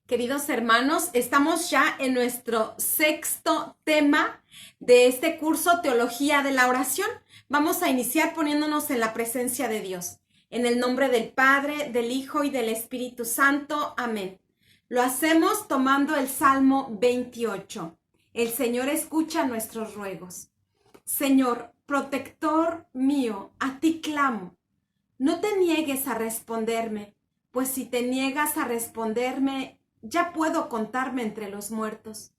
Queridos hermanos, estamos ya en nuestro sexto tema de este curso Teología de la Oración. Vamos a iniciar poniéndonos en la presencia de Dios. En el nombre del Padre, del Hijo y del Espíritu Santo. Amén. Lo hacemos tomando el Salmo 28. El Señor escucha nuestros ruegos. Señor, protector mío, a ti clamo. No te niegues a responderme, pues si te niegas a responderme, ya puedo contarme entre los muertos.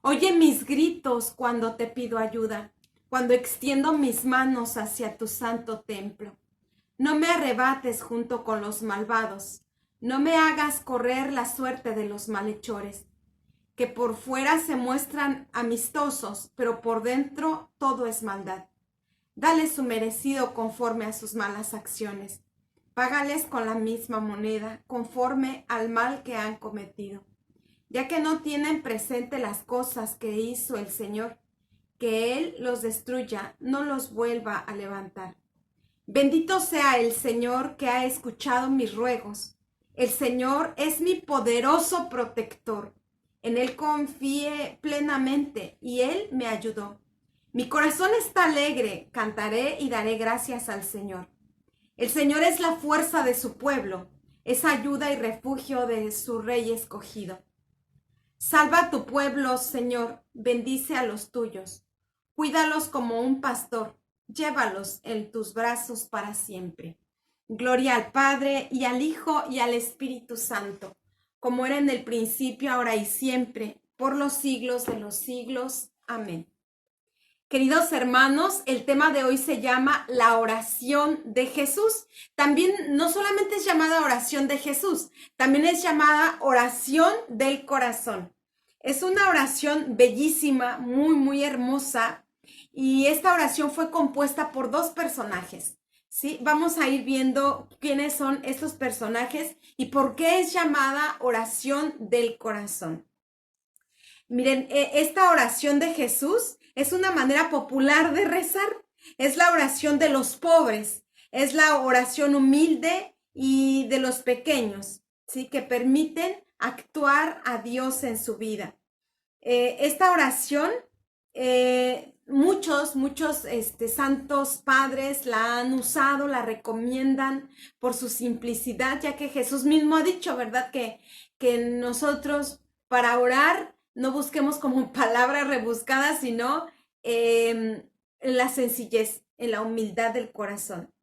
Oye mis gritos cuando te pido ayuda, cuando extiendo mis manos hacia tu santo templo. No me arrebates junto con los malvados, no me hagas correr la suerte de los malhechores, que por fuera se muestran amistosos, pero por dentro todo es maldad. Dale su merecido conforme a sus malas acciones. Págales con la misma moneda, conforme al mal que han cometido. Ya que no tienen presente las cosas que hizo el Señor, que Él los destruya, no los vuelva a levantar. Bendito sea el Señor que ha escuchado mis ruegos. El Señor es mi poderoso protector. En Él confié plenamente y Él me ayudó. Mi corazón está alegre, cantaré y daré gracias al Señor. El Señor es la fuerza de su pueblo, es ayuda y refugio de su rey escogido. Salva a tu pueblo, Señor, bendice a los tuyos. Cuídalos como un pastor, llévalos en tus brazos para siempre. Gloria al Padre y al Hijo y al Espíritu Santo, como era en el principio, ahora y siempre, por los siglos de los siglos. Amén. Queridos hermanos, el tema de hoy se llama la oración de Jesús. También no solamente es llamada oración de Jesús, también es llamada oración del corazón. Es una oración bellísima, muy hermosa, y esta oración fue compuesta por dos personajes. ¿Sí? Vamos a ir viendo quiénes son estos personajes y por qué es llamada oración del corazón. Miren, esta oración de Jesús es una manera popular de rezar. Es la oración de los pobres, es la oración humilde y de los pequeños, ¿sí? Que permiten actuar a Dios en su vida. Esta oración, muchos santos padres la han usado, la recomiendan por su simplicidad, ya que Jesús mismo ha dicho, ¿verdad? Que nosotros para orar no busquemos como palabras rebuscadas, sino en la sencillez, en la humildad del corazón.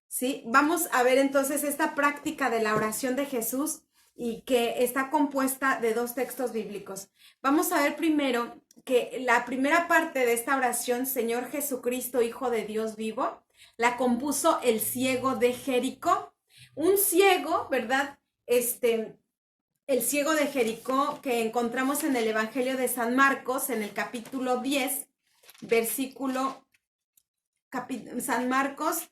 ¿Sí? Vamos a ver entonces esta práctica de la oración de Jesús y que está compuesta de dos textos bíblicos. Vamos a ver primero que la primera parte de esta oración, Señor Jesucristo, Hijo de Dios vivo, la compuso el ciego de Jericó. Un ciego, ¿verdad? El ciego de Jericó que encontramos en el Evangelio de San Marcos, en el capítulo 10, San Marcos.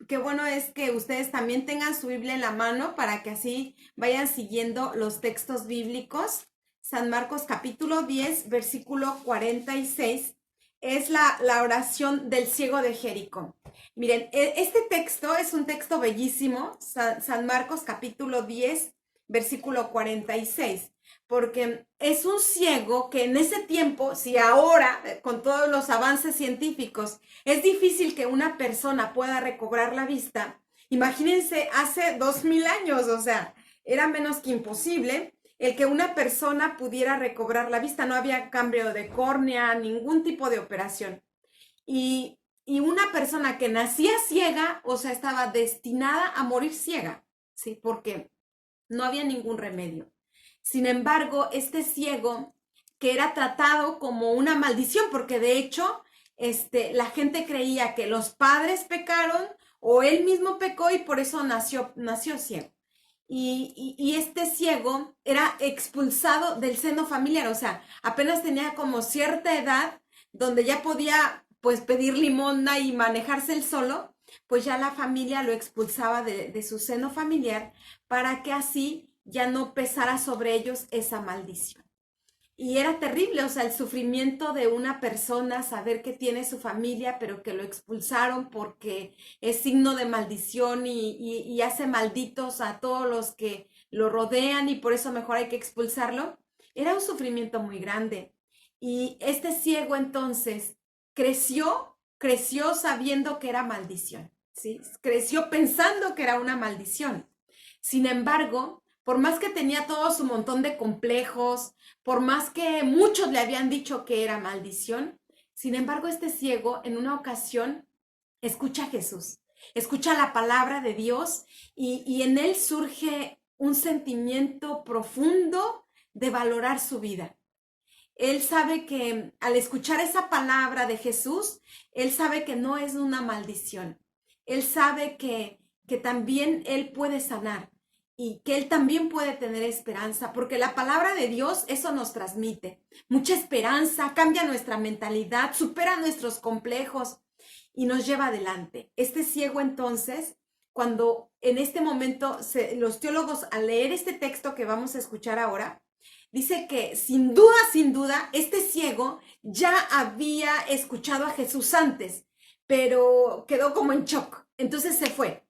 Qué bueno es que ustedes también tengan su Biblia en la mano para que así vayan siguiendo los textos bíblicos. San Marcos capítulo 10, versículo 46, es la oración del ciego de Jericó. Miren, este texto es un texto bellísimo, San Marcos capítulo 10, versículo 46, porque es un ciego que en ese tiempo, si ahora con todos los avances científicos es difícil que una persona pueda recobrar la vista, imagínense hace 2000 años, o sea, era menos que imposible el que una persona pudiera recobrar la vista, no había cambio de córnea, ningún tipo de operación. Y una persona que nacía ciega, o sea, estaba destinada a morir ciega, ¿sí? Porque no había ningún remedio. Sin embargo, este ciego, que era tratado como una maldición, porque de hecho, la gente creía que los padres pecaron o él mismo pecó y por eso nació ciego. Y este ciego era expulsado del seno familiar, o sea, apenas tenía como cierta edad donde ya podía pues pedir limosna y manejarse él solo, pues ya la familia lo expulsaba de su seno familiar para que así ya no pesara sobre ellos esa maldición. Y era terrible, o sea, el sufrimiento de una persona, saber que tiene su familia, pero que lo expulsaron porque es signo de maldición y hace malditos a todos lo rodean y por eso mejor hay que expulsarlo. Era un sufrimiento muy grande. Y este ciego entonces creció sabiendo que era maldición, ¿sí? Creció pensando que era una maldición. Sin embargo, por más que tenía todo su montón de complejos, por más que muchos le habían dicho que era maldición, sin embargo, este ciego en una ocasión escucha a Jesús, escucha la palabra de Dios y en él surge un sentimiento profundo de valorar su vida. Él sabe que al escuchar esa palabra de Jesús, él sabe que no es una maldición. Él sabe que también él puede sanar y que él también puede tener esperanza, porque la palabra de Dios eso nos transmite. Mucha esperanza, cambia nuestra mentalidad, supera nuestros complejos y nos lleva adelante. Este ciego entonces, cuando en este momento los teólogos al leer este texto que vamos a escuchar ahora, dice que sin duda, este ciego ya había escuchado a Jesús antes, pero quedó como en shock. Entonces se fue.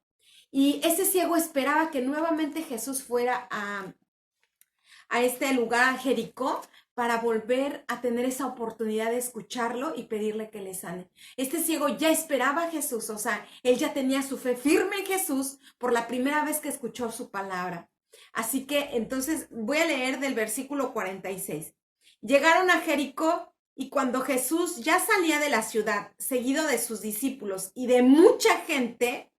Y ese ciego esperaba que nuevamente Jesús fuera a este lugar, a Jericó, para volver a tener esa oportunidad de escucharlo y pedirle que le sane. Este ciego ya esperaba a Jesús, o sea, él ya tenía su fe firme en Jesús por la primera vez que escuchó su palabra. Así que entonces voy a leer del versículo 46. Llegaron a Jericó y cuando Jesús ya salía de la ciudad, seguido de sus discípulos y de mucha gente,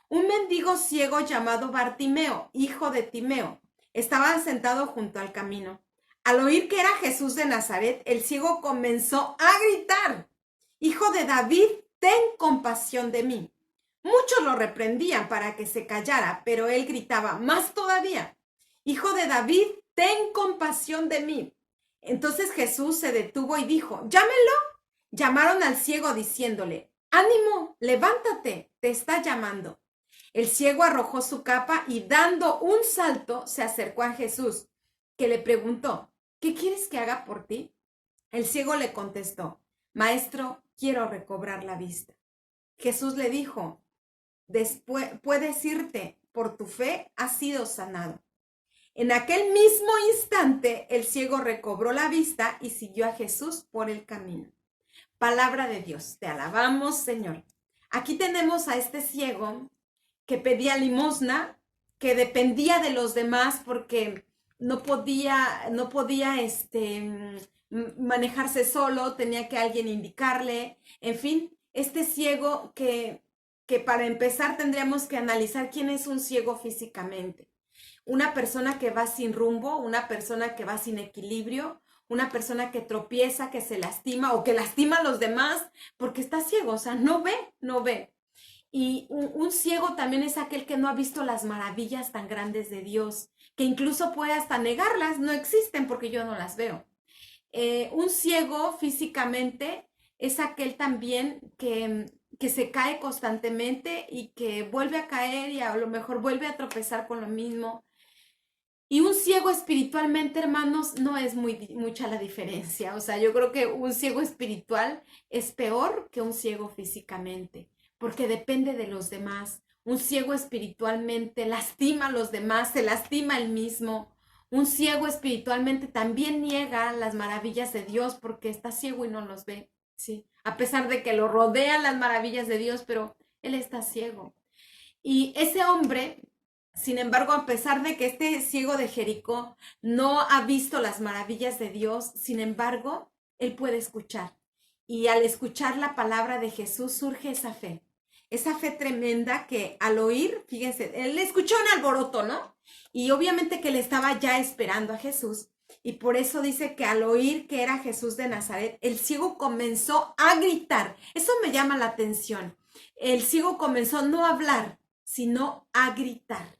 un mendigo ciego llamado Bartimeo, hijo de Timeo, estaba sentado junto al camino. Al oír que era Jesús de Nazaret, el ciego comenzó a gritar: Hijo de David, ten compasión de mí. Muchos lo reprendían para que se callara, pero él gritaba más todavía: Hijo de David, ten compasión de mí. Entonces Jesús se detuvo y dijo: Llámenlo. Llamaron al ciego diciéndole: Ánimo, levántate, te está llamando. El ciego arrojó su capa y dando un salto se acercó a Jesús, que le preguntó: ¿Qué quieres que haga por ti? El ciego le contestó: Maestro, quiero recobrar la vista. Jesús le dijo: Después puedes irte, por tu fe has sido sanado. En aquel mismo instante el ciego recobró la vista y siguió a Jesús por el camino. Palabra de Dios, te alabamos, Señor. Aquí tenemos a este ciego que pedía limosna, que dependía de los demás porque no podía manejarse solo, tenía que alguien indicarle. En fin, este ciego que para empezar tendríamos que analizar quién es un ciego físicamente. Una persona que va sin rumbo, una persona que va sin equilibrio, una persona que tropieza, que se lastima o que lastima a los demás porque está ciego, o sea, no ve. Y un ciego también es aquel que no ha visto las maravillas tan grandes de Dios, que incluso puede hasta negarlas, no existen porque yo no las veo. Un ciego físicamente es aquel también que se cae constantemente y que vuelve a caer y a lo mejor vuelve a tropezar con lo mismo. Y un ciego espiritualmente, hermanos, no es mucha la diferencia. O sea, yo creo que un ciego espiritual es peor que un ciego físicamente, porque depende de los demás. Un ciego espiritualmente lastima a los demás, se lastima él mismo. Un ciego espiritualmente también niega las maravillas de Dios porque está ciego y no los ve, ¿sí? A pesar de que lo rodean las maravillas de Dios, pero él está ciego. Y ese hombre, sin embargo, a pesar de que este ciego de Jericó no ha visto las maravillas de Dios, sin embargo, él puede escuchar. Y al escuchar la palabra de Jesús surge esa fe tremenda que al oír, fíjense, él escuchó un alboroto, ¿no? Y obviamente que él estaba ya esperando a Jesús. Y por eso dice que al oír que era Jesús de Nazaret, el ciego comenzó a gritar. Eso me llama la atención. El ciego comenzó no a hablar, sino a gritar.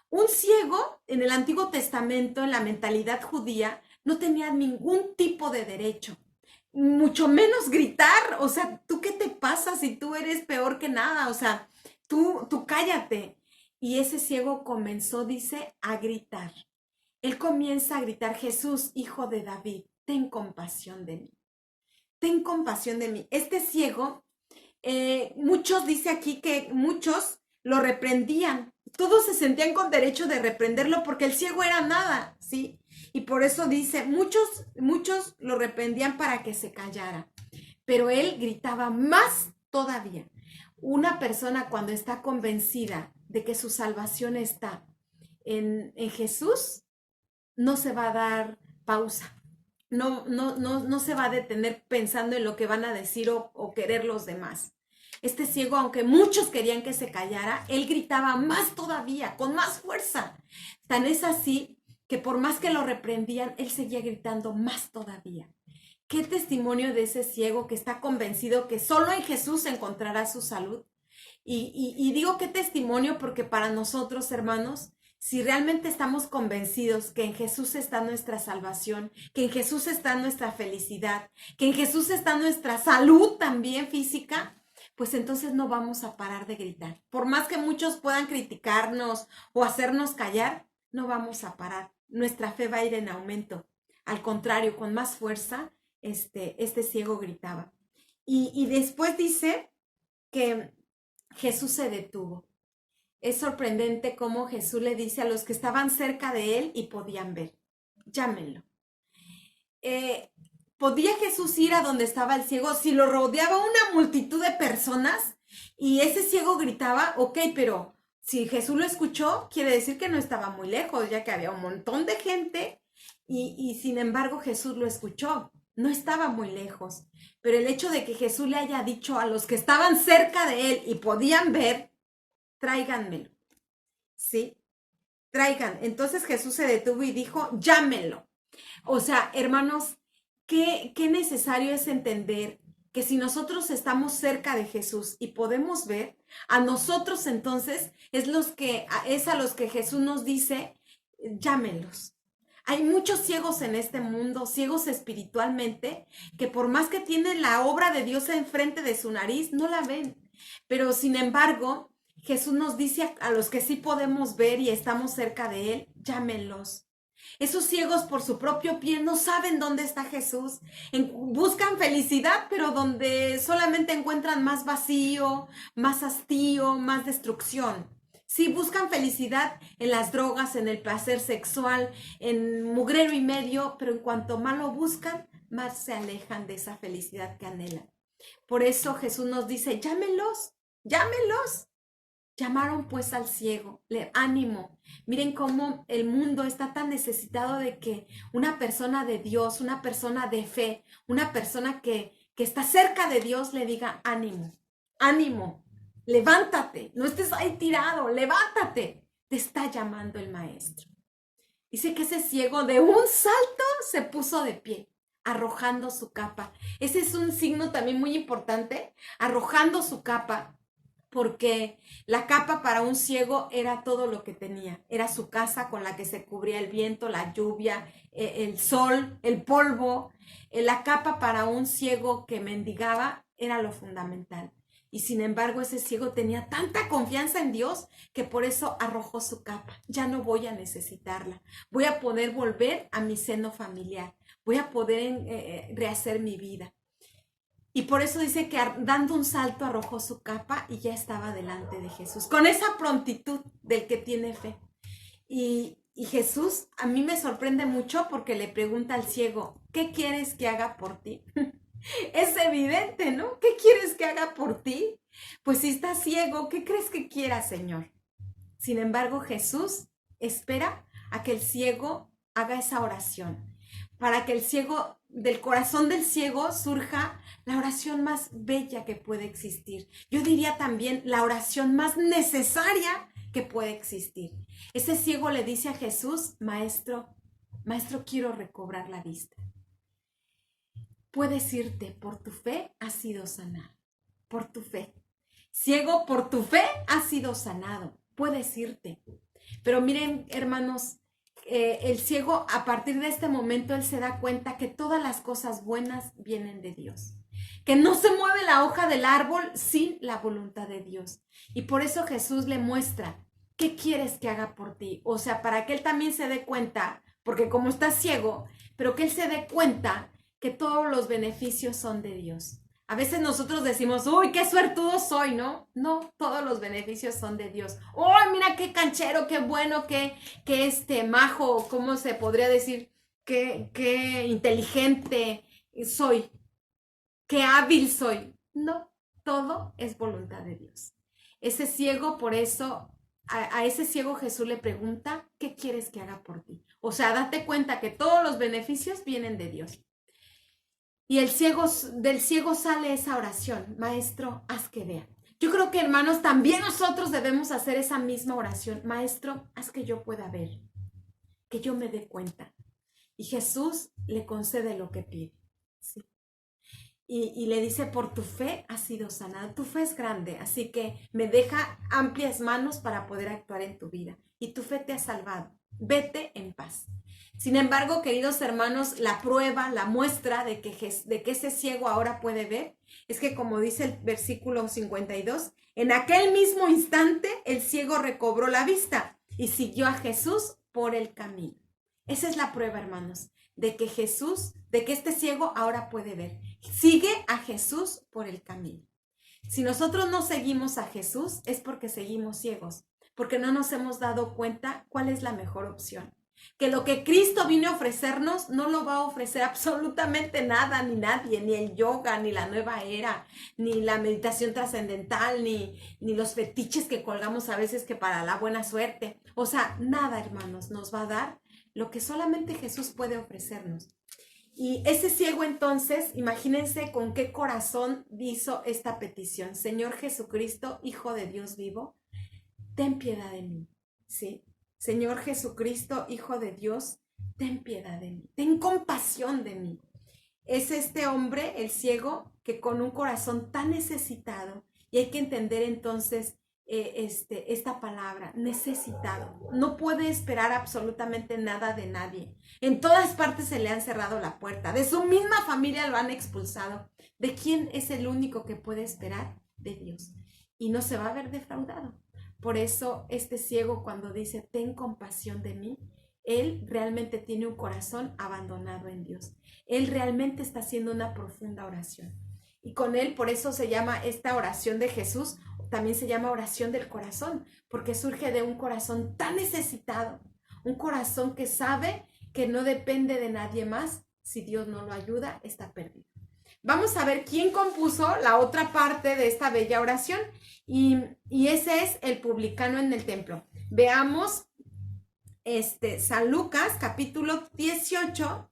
Un ciego en el Antiguo Testamento, en la mentalidad judía, no tenía ningún tipo de derecho, mucho menos gritar. O sea, ¿tú qué te pasa si tú eres peor que nada? O sea, tú cállate. Y ese ciego comenzó, dice, a gritar. Él comienza a gritar: Jesús, hijo de David, ten compasión de mí. Ten compasión de mí. Este ciego, muchos, dice aquí que muchos lo reprendían. Todos se sentían con derecho de reprenderlo porque el ciego era nada, ¿sí? Y por eso dice, muchos lo reprendían para que se callara, pero él gritaba más todavía. Una persona cuando está convencida de que su salvación está en Jesús, no se va a dar pausa. No se va a detener pensando en lo que van a decir o querer los demás. Este ciego, aunque muchos querían que se callara, él gritaba más todavía, con más fuerza. Tan es así que por más que lo reprendían, él seguía gritando más todavía. Qué testimonio de ese ciego que está convencido que solo en Jesús encontrará su salud. Y digo qué testimonio porque para nosotros, hermanos, si realmente estamos convencidos que en Jesús está nuestra salvación, que en Jesús está nuestra felicidad, que en Jesús está nuestra salud también física, pues entonces no vamos a parar de gritar. Por más que muchos puedan criticarnos o hacernos callar, no vamos a parar. Nuestra fe va a ir en aumento. Al contrario, con más fuerza, este ciego gritaba. Y después dice que Jesús se detuvo. Es sorprendente cómo Jesús le dice a los que estaban cerca de él y podían ver, llámenlo. ¿Podía Jesús ir a donde estaba el ciego si lo rodeaba una multitud de personas y ese ciego gritaba? Ok, pero si Jesús lo escuchó, quiere decir que no estaba muy lejos, ya que había un montón de gente y sin embargo Jesús lo escuchó. No estaba muy lejos, pero el hecho de que Jesús le haya dicho a los que estaban cerca de él y podían ver, tráiganmelo, ¿sí? Traigan. Entonces Jesús se detuvo y dijo, llámenlo. O sea, hermanos, qué necesario es entender que si nosotros estamos cerca de Jesús y podemos ver, a nosotros entonces es a los que Jesús nos dice, llámenlos. Hay muchos ciegos en este mundo, ciegos espiritualmente, que por más que tienen la obra de Dios enfrente de su nariz, no la ven. Pero sin embargo, Jesús nos dice a los que sí podemos ver y estamos cerca de Él, llámenlos. Esos ciegos por su propio pie no saben dónde está Jesús. Buscan felicidad, pero donde solamente encuentran más vacío, más hastío, más destrucción. Sí, buscan felicidad en las drogas, en el placer sexual, en mugrero y medio, pero en cuanto más lo buscan, más se alejan de esa felicidad que anhelan. Por eso Jesús nos dice, llámenlos, llámenlos. Llamaron pues al ciego, ánimo. Miren cómo el mundo está tan necesitado de que una persona de Dios, una persona de fe, una persona que está cerca de Dios le diga ánimo, ánimo, levántate, no estés ahí tirado, levántate, te está llamando el maestro. Dice que ese ciego de un salto se puso de pie, arrojando su capa. Ese es un signo también muy importante, arrojando su capa. Porque la capa para un ciego era todo lo que tenía. Era su casa con la que se cubría el viento, la lluvia, el sol, el polvo. La capa para un ciego que mendigaba era lo fundamental. Y sin embargo ese ciego tenía tanta confianza en Dios que por eso arrojó su capa. Ya no voy a necesitarla. Voy a poder volver a mi seno familiar. Voy a poder rehacer mi vida. Y por eso dice que dando un salto arrojó su capa y ya estaba delante de Jesús, con esa prontitud del que tiene fe. Y Jesús a mí me sorprende mucho porque le pregunta al ciego, ¿qué quieres que haga por ti? Es evidente, ¿no? ¿Qué quieres que haga por ti? Pues si estás ciego, ¿qué crees que quiera, Señor? Sin embargo, Jesús espera a que el ciego haga esa oración, para que el ciego, del corazón del ciego surja la oración más bella que puede existir. Yo diría también la oración más necesaria que puede existir. Ese ciego le dice a Jesús, maestro, quiero recobrar la vista. Puedes irte, por tu fe has sido sanado. Por tu fe. Ciego, por tu fe has sido sanado. Puedes irte. Pero miren, hermanos, el ciego, a partir de este momento, él se da cuenta que todas las cosas buenas vienen de Dios. Que no se mueve la hoja del árbol sin la voluntad de Dios. Y por eso Jesús le muestra, ¿qué quieres que haga por ti? O sea, para que él también se dé cuenta, porque como está ciego, pero que él se dé cuenta que todos los beneficios son de Dios. A veces nosotros decimos, uy, qué suertudo soy, ¿no? No, todos los beneficios son de Dios. Uy, mira qué canchero, qué bueno, qué majo, ¿cómo se podría decir? Qué inteligente soy, qué hábil soy. No, todo es voluntad de Dios. Ese ciego, por eso, a ese ciego Jesús le pregunta, ¿qué quieres que haga por ti? O sea, date cuenta que todos los beneficios vienen de Dios. Y del ciego sale esa oración, Maestro, haz que vea. Yo creo que, hermanos, también nosotros debemos hacer esa misma oración. Maestro, haz que yo pueda ver, que yo me dé cuenta. Y Jesús le concede lo que pide. ¿Sí? Y le dice, por tu fe has sido sanada. Tu fe es grande, así que me deja amplias manos para poder actuar en tu vida. Y tu fe te ha salvado. Vete en paz. Sin embargo, queridos hermanos, la prueba, la muestra de que ese ciego ahora puede ver, es que como dice el versículo 52, en aquel mismo instante el ciego recobró la vista y siguió a Jesús por el camino. Esa es la prueba, hermanos, de que este ciego ahora puede ver. Sigue a Jesús por el camino. Si nosotros no seguimos a Jesús es porque seguimos ciegos, porque no nos hemos dado cuenta cuál es la mejor opción. Que lo que Cristo vino a ofrecernos no lo va a ofrecer absolutamente nada, ni nadie, ni el yoga, ni la nueva era, ni la meditación trascendental, ni los fetiches que colgamos a veces que para la buena suerte. O sea, nada, hermanos, nos va a dar lo que solamente Jesús puede ofrecernos. Y ese ciego entonces, imagínense con qué corazón hizo esta petición. Señor Jesucristo, Hijo de Dios vivo, ten piedad de mí, ¿sí? Señor Jesucristo, Hijo de Dios, ten piedad de mí, ten compasión de mí. Es este hombre, el ciego, que con un corazón tan necesitado, y hay que entender entonces esta palabra, necesitado. No puede esperar absolutamente nada de nadie. En todas partes se le han cerrado la puerta. De su misma familia lo han expulsado. ¿De quién es el único que puede esperar? De Dios. Y no se va a ver defraudado. Por eso este ciego cuando dice, ten compasión de mí, él realmente tiene un corazón abandonado en Dios. Él realmente está haciendo una profunda oración. Y con él, por eso se llama esta oración de Jesús, también se llama oración del corazón, porque surge de un corazón tan necesitado, un corazón que sabe que no depende de nadie más. Si Dios no lo ayuda, está perdido. Vamos a ver quién compuso la otra parte de esta bella oración y ese es el publicano en el templo. Veamos San Lucas capítulo 18.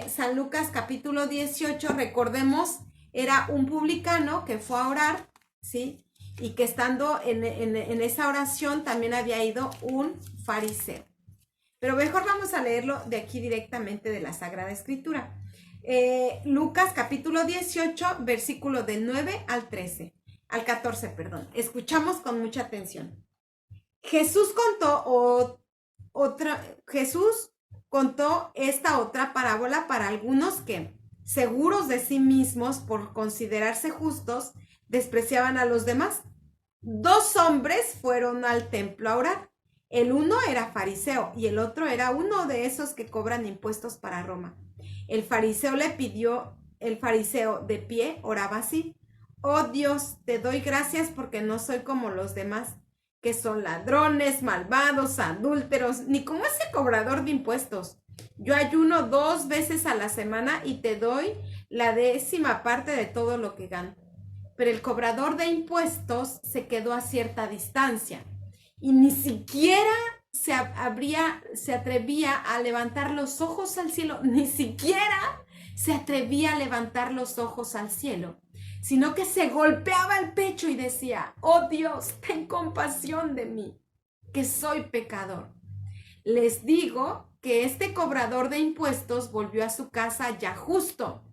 San Lucas capítulo 18, recordemos, era un publicano que fue a orar, ¿sí? Y que estando en esa oración también había ido un fariseo. Pero mejor vamos a leerlo de aquí directamente de la Sagrada Escritura. Lucas capítulo 18, versículo del 9 al 13, al 14, perdón. Escuchamos con mucha atención. Jesús contó esta otra parábola para algunos que, seguros de sí mismos por considerarse justos, despreciaban a los demás. 2 hombres fueron al templo a orar. El uno era fariseo y el otro era uno de esos que cobran impuestos para Roma. El fariseo de pie oraba así: oh Dios, te doy gracias porque no soy como los demás, que son ladrones, malvados, adúlteros, ni como ese cobrador de impuestos. Yo ayuno 2 veces a la semana y te doy la 10ª parte de todo lo que gano. Pero el cobrador de impuestos se quedó a cierta distancia y ni siquiera se atrevía a levantar los ojos al cielo, ni siquiera se atrevía a levantar los ojos al cielo, sino que se golpeaba el pecho y decía: oh Dios, ten compasión de mí, que soy pecador. Les digo que este cobrador de impuestos volvió a su casa ya justo,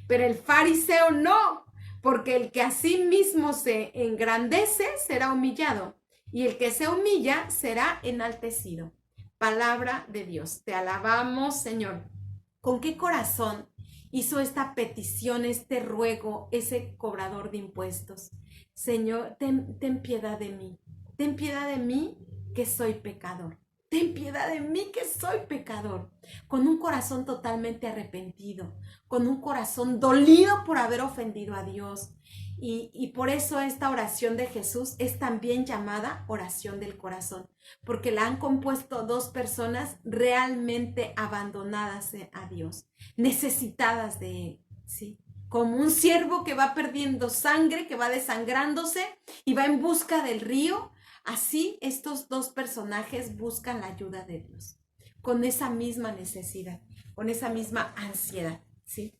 pero el fariseo no, porque el que a sí mismo se engrandece será humillado, y el que se humilla será enaltecido. Palabra de Dios. Te alabamos, Señor. ¿Con qué corazón hizo esta petición, este ruego, ese cobrador de impuestos? Señor, ten piedad de mí. Ten piedad de mí, que soy pecador. ten piedad de mí que soy pecador. Con un corazón totalmente arrepentido, con un corazón dolido por haber ofendido a Dios. Y por eso esta oración de Jesús es también llamada oración del corazón, porque la han compuesto dos personas realmente abandonadas a Dios, necesitadas de Él, ¿sí? Como un ciervo que va perdiendo sangre, que va desangrándose y va en busca del río. Así estos dos personajes buscan la ayuda de Dios, con esa misma necesidad, con esa misma ansiedad, ¿sí?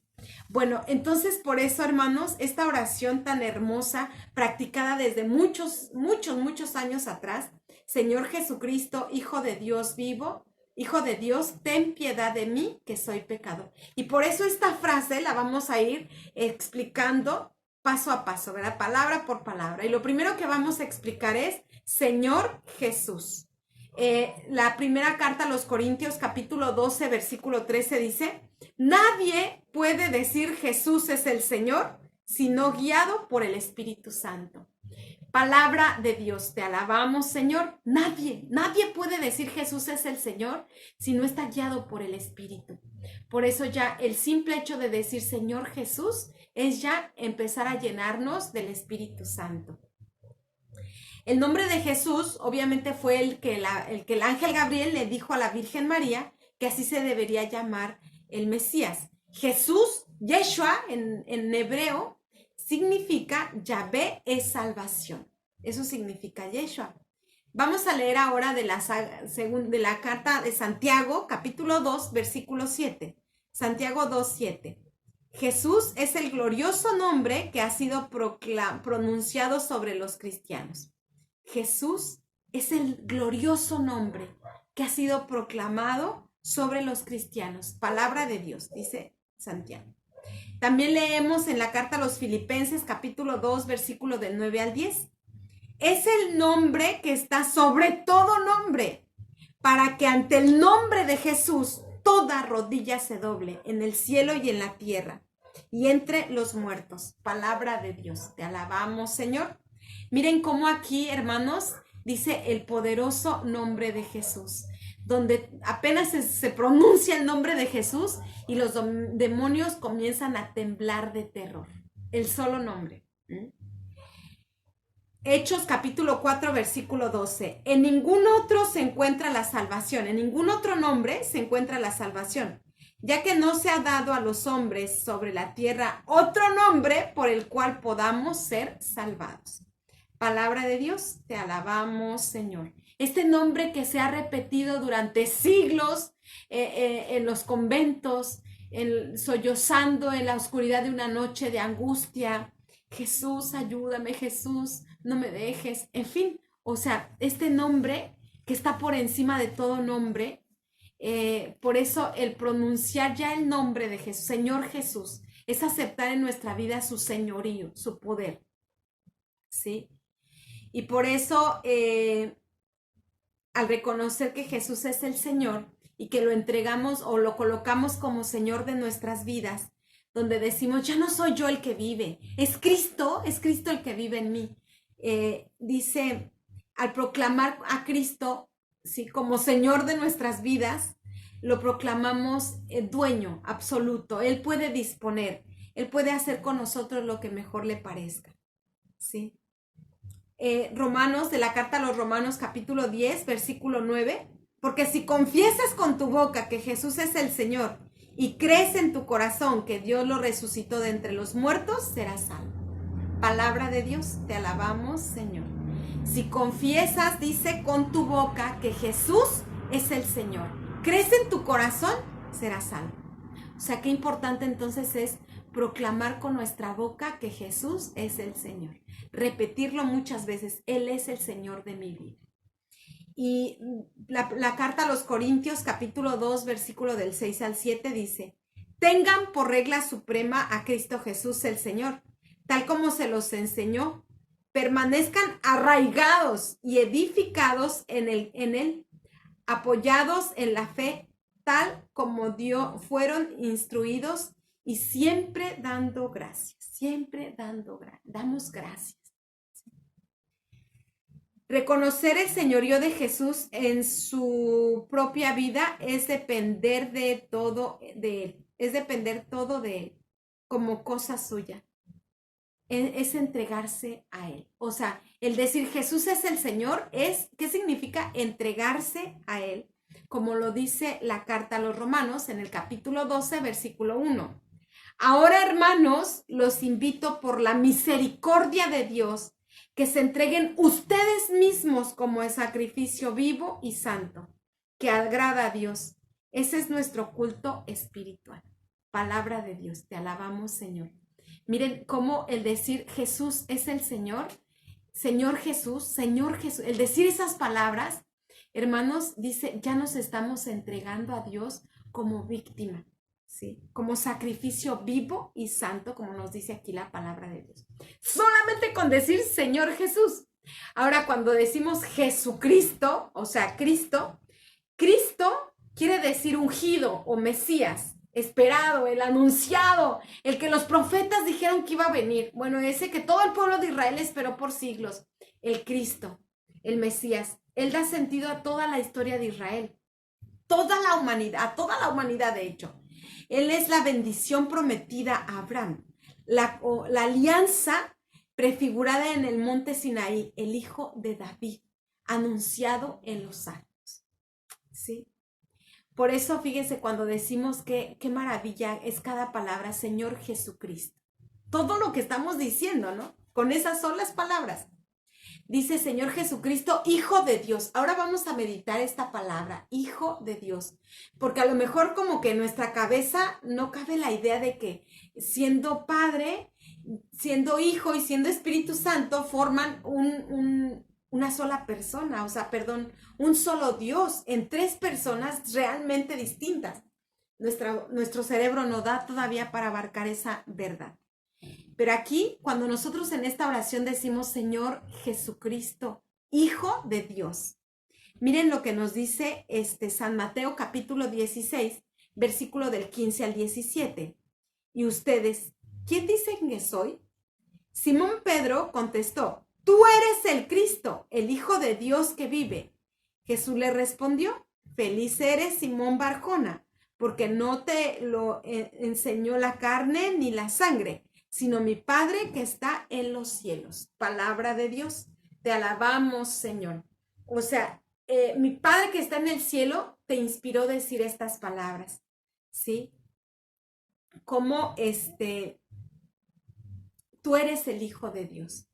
Bueno, entonces por eso, hermanos, esta oración tan hermosa, practicada desde muchos, muchos, muchos años atrás, Señor Jesucristo, Hijo de Dios vivo, Hijo de Dios, ten piedad de mí, que soy pecador. Y por eso esta frase la vamos a ir explicando paso a paso, ¿verdad? Palabra por palabra. Y lo primero que vamos a explicar es Señor Jesús. La primera carta a los Corintios, capítulo 12, versículo 13 dice: nadie puede decir Jesús es el Señor sino guiado por el Espíritu Santo. Palabra de Dios, te alabamos, Señor. Nadie puede decir Jesús es el Señor si no está guiado por el Espíritu. Por eso ya el simple hecho de decir Señor Jesús es ya empezar a llenarnos del Espíritu Santo. El nombre de Jesús obviamente fue el que el ángel Gabriel le dijo a la Virgen María que así se debería llamar el Mesías. Jesús, Yeshua en hebreo, significa Yahvé es salvación. Eso significa Yeshua. Vamos a leer ahora de la carta de Santiago, capítulo 2, versículo 7. Santiago 2, 7. Jesús es el glorioso nombre que ha sido pronunciado sobre los cristianos. Jesús es el glorioso nombre que ha sido proclamado sobre los cristianos. Palabra de Dios, dice Santiago. También leemos en la carta a los Filipenses, capítulo 2, versículo del 9 al 10. Es el nombre que está sobre todo nombre, para que ante el nombre de Jesús toda rodilla se doble en el cielo y en la tierra y entre los muertos. Palabra de Dios. Te alabamos, Señor. Miren cómo aquí, hermanos, dice el poderoso nombre de Jesús, donde apenas se pronuncia el nombre de Jesús y los demonios comienzan a temblar de terror. El solo nombre. Hechos capítulo 4, versículo 12. En ningún otro se encuentra la salvación, en ningún otro nombre se encuentra la salvación, ya que no se ha dado a los hombres sobre la tierra otro nombre por el cual podamos ser salvados. Palabra de Dios, te alabamos, Señor. Este nombre que se ha repetido durante siglos en los conventos, sollozando en la oscuridad de una noche de angustia. Jesús, ayúdame, Jesús, no me dejes. En fin, o sea, este nombre que está por encima de todo nombre, por eso el pronunciar ya el nombre de Jesús, Señor Jesús, es aceptar en nuestra vida su señorío, su poder, ¿sí? Y por eso, al reconocer que Jesús es el Señor y que lo entregamos o lo colocamos como Señor de nuestras vidas, donde decimos, ya no soy yo el que vive, es Cristo el que vive en mí. Dice, al proclamar a Cristo, ¿sí?, como Señor de nuestras vidas, lo proclamamos dueño absoluto. Él puede disponer, Él puede hacer con nosotros lo que mejor le parezca, ¿sí? Romanos, de la carta a los Romanos, capítulo 10, versículo 9, porque si confiesas con tu boca que Jesús es el Señor y crees en tu corazón que Dios lo resucitó de entre los muertos, serás salvo. Palabra de Dios, te alabamos, Señor. Si confiesas, dice, con tu boca que Jesús es el Señor, crees en tu corazón, serás salvo. O sea, qué importante entonces es proclamar con nuestra boca que Jesús es el Señor. Repetirlo muchas veces, Él es el Señor de mi vida. Y la carta a los Corintios, capítulo 2, versículo del 6 al 7 dice, tengan por regla suprema a Cristo Jesús el Señor, tal como se los enseñó, permanezcan arraigados y edificados en él, apoyados en la fe, tal como fueron instruidos, y siempre dando gracias, damos gracias. Reconocer el señorío de Jesús en su propia vida es depender de todo de él, es depender todo de él como cosa suya. Es entregarse a él. O sea, el decir Jesús es el Señor es, ¿qué significa entregarse a él? Como lo dice la carta a los Romanos en el capítulo 12, versículo 1. Ahora, hermanos, los invito por la misericordia de Dios que se entreguen ustedes mismos como el sacrificio vivo y santo, que agrada a Dios. Ese es nuestro culto espiritual. Palabra de Dios, te alabamos, Señor. Miren cómo el decir Jesús es el Señor, Señor Jesús, el decir esas palabras, hermanos, dice, ya nos estamos entregando a Dios como víctima. ¿Sí? Como sacrificio vivo y santo, como nos dice aquí la palabra de Dios. Solamente con decir Señor Jesús. Ahora, cuando decimos Jesucristo, o sea, Cristo quiere decir ungido o Mesías, esperado, el anunciado, el que los profetas dijeron que iba a venir. Bueno, ese que todo el pueblo de Israel esperó por siglos. El Cristo, el Mesías. Él da sentido a toda la historia de Israel. Toda la humanidad de hecho. Él es la bendición prometida a Abraham, la alianza prefigurada en el monte Sinaí, el hijo de David, anunciado en los salmos. ¿Sí? Por eso, fíjense, cuando decimos que qué maravilla es cada palabra, Señor Jesucristo. Todo lo que estamos diciendo, ¿no? Con esas solas palabras. Dice Señor Jesucristo, Hijo de Dios. Ahora vamos a meditar esta palabra, Hijo de Dios, porque a lo mejor como que en nuestra cabeza no cabe la idea de que siendo Padre, siendo Hijo y siendo Espíritu Santo forman una sola persona, o sea, perdón, un solo Dios en tres personas realmente distintas. Nuestro cerebro no da todavía para abarcar esa verdad. Pero aquí, cuando nosotros en esta oración decimos Señor Jesucristo, Hijo de Dios, miren lo que nos dice San Mateo capítulo 16, versículo del 15 al 17. Y ustedes, ¿quién dicen que soy? Simón Pedro contestó, tú eres el Cristo, el Hijo de Dios que vive. Jesús le respondió, feliz eres Simón Barjona, porque no te lo enseñó la carne ni la sangre, sino mi Padre que está en los cielos. Palabra de Dios, te alabamos, Señor. O sea, mi Padre que está en el cielo te inspiró a decir estas palabras, ¿sí? Como tú eres el Hijo de Dios.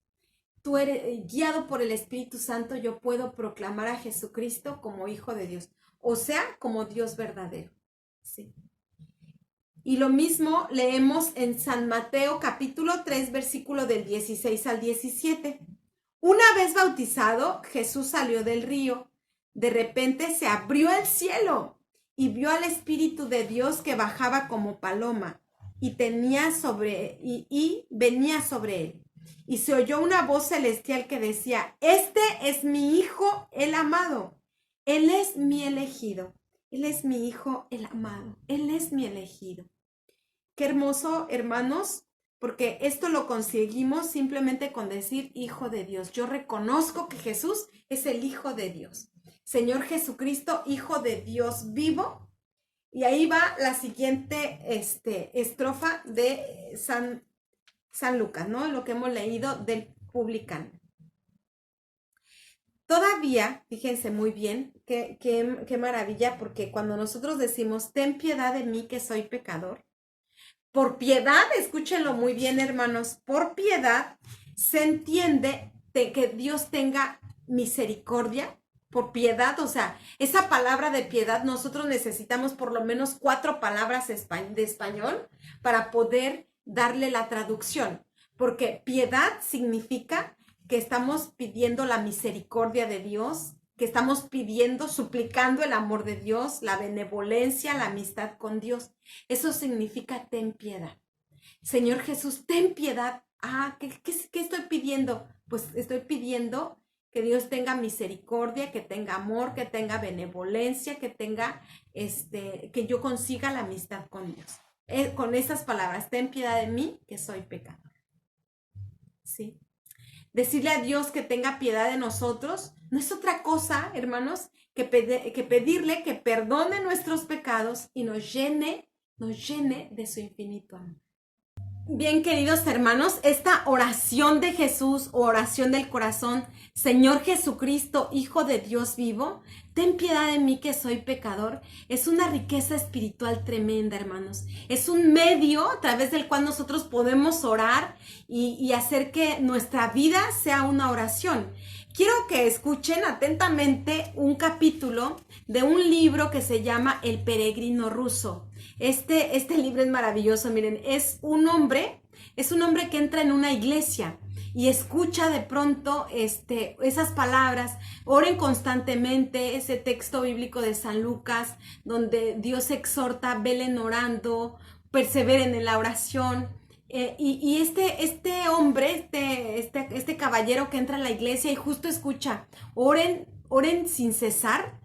Tú eres, guiado por el Espíritu Santo, yo puedo proclamar a Jesucristo como Hijo de Dios, o sea, como Dios verdadero, ¿sí? Y lo mismo leemos en San Mateo capítulo 3, versículo del 16 al 17. Una vez bautizado, Jesús salió del río. De repente se abrió el cielo y vio al Espíritu de Dios que bajaba como paloma y venía sobre él. Y se oyó una voz celestial que decía, este es mi Hijo, el amado. Él es mi elegido. Él es mi Hijo, el amado. Él es mi elegido. Qué hermoso, hermanos, porque esto lo conseguimos simplemente con decir Hijo de Dios. Yo reconozco que Jesús es el Hijo de Dios. Señor Jesucristo, Hijo de Dios vivo. Y ahí va la siguiente estrofa de San Lucas, ¿no? Lo que hemos leído del publicano. Todavía, fíjense muy bien, qué maravilla, porque cuando nosotros decimos, ten piedad de mí que soy pecador, por piedad, escúchenlo muy bien, hermanos, por piedad se entiende que Dios tenga misericordia, por piedad, o sea, esa palabra de piedad, nosotros necesitamos por lo menos 4 palabras de español para poder darle la traducción, porque piedad significa que estamos pidiendo la misericordia de Dios, que estamos pidiendo, suplicando el amor de Dios, la benevolencia, la amistad con Dios. Eso significa ten piedad. Señor Jesús, ten piedad. ¿Qué estoy pidiendo? Pues estoy pidiendo que Dios tenga misericordia, que tenga amor, que tenga benevolencia, que tenga, que yo consiga la amistad con Dios. Con esas palabras, ten piedad de mí, que soy pecador. ¿Sí? decirle a Dios que tenga piedad de nosotros, no es otra cosa, hermanos, que pedirle que perdone nuestros pecados y nos llene de su infinito amor. Bien, queridos hermanos, esta oración de Jesús o oración del corazón, Señor Jesucristo, Hijo de Dios vivo, ten piedad de mí que soy pecador, es una riqueza espiritual tremenda, hermanos. Es un medio a través del cual nosotros podemos orar y hacer que nuestra vida sea una oración. Quiero que escuchen atentamente un capítulo de un libro que se llama El Peregrino Ruso. Este libro es maravilloso, miren, es un hombre que entra en una iglesia y escucha de pronto esas palabras, oren constantemente, ese texto bíblico de San Lucas, donde Dios exhorta, velen orando, perseveren en la oración. Y este hombre, este caballero que entra a la iglesia y justo escucha, oren sin cesar,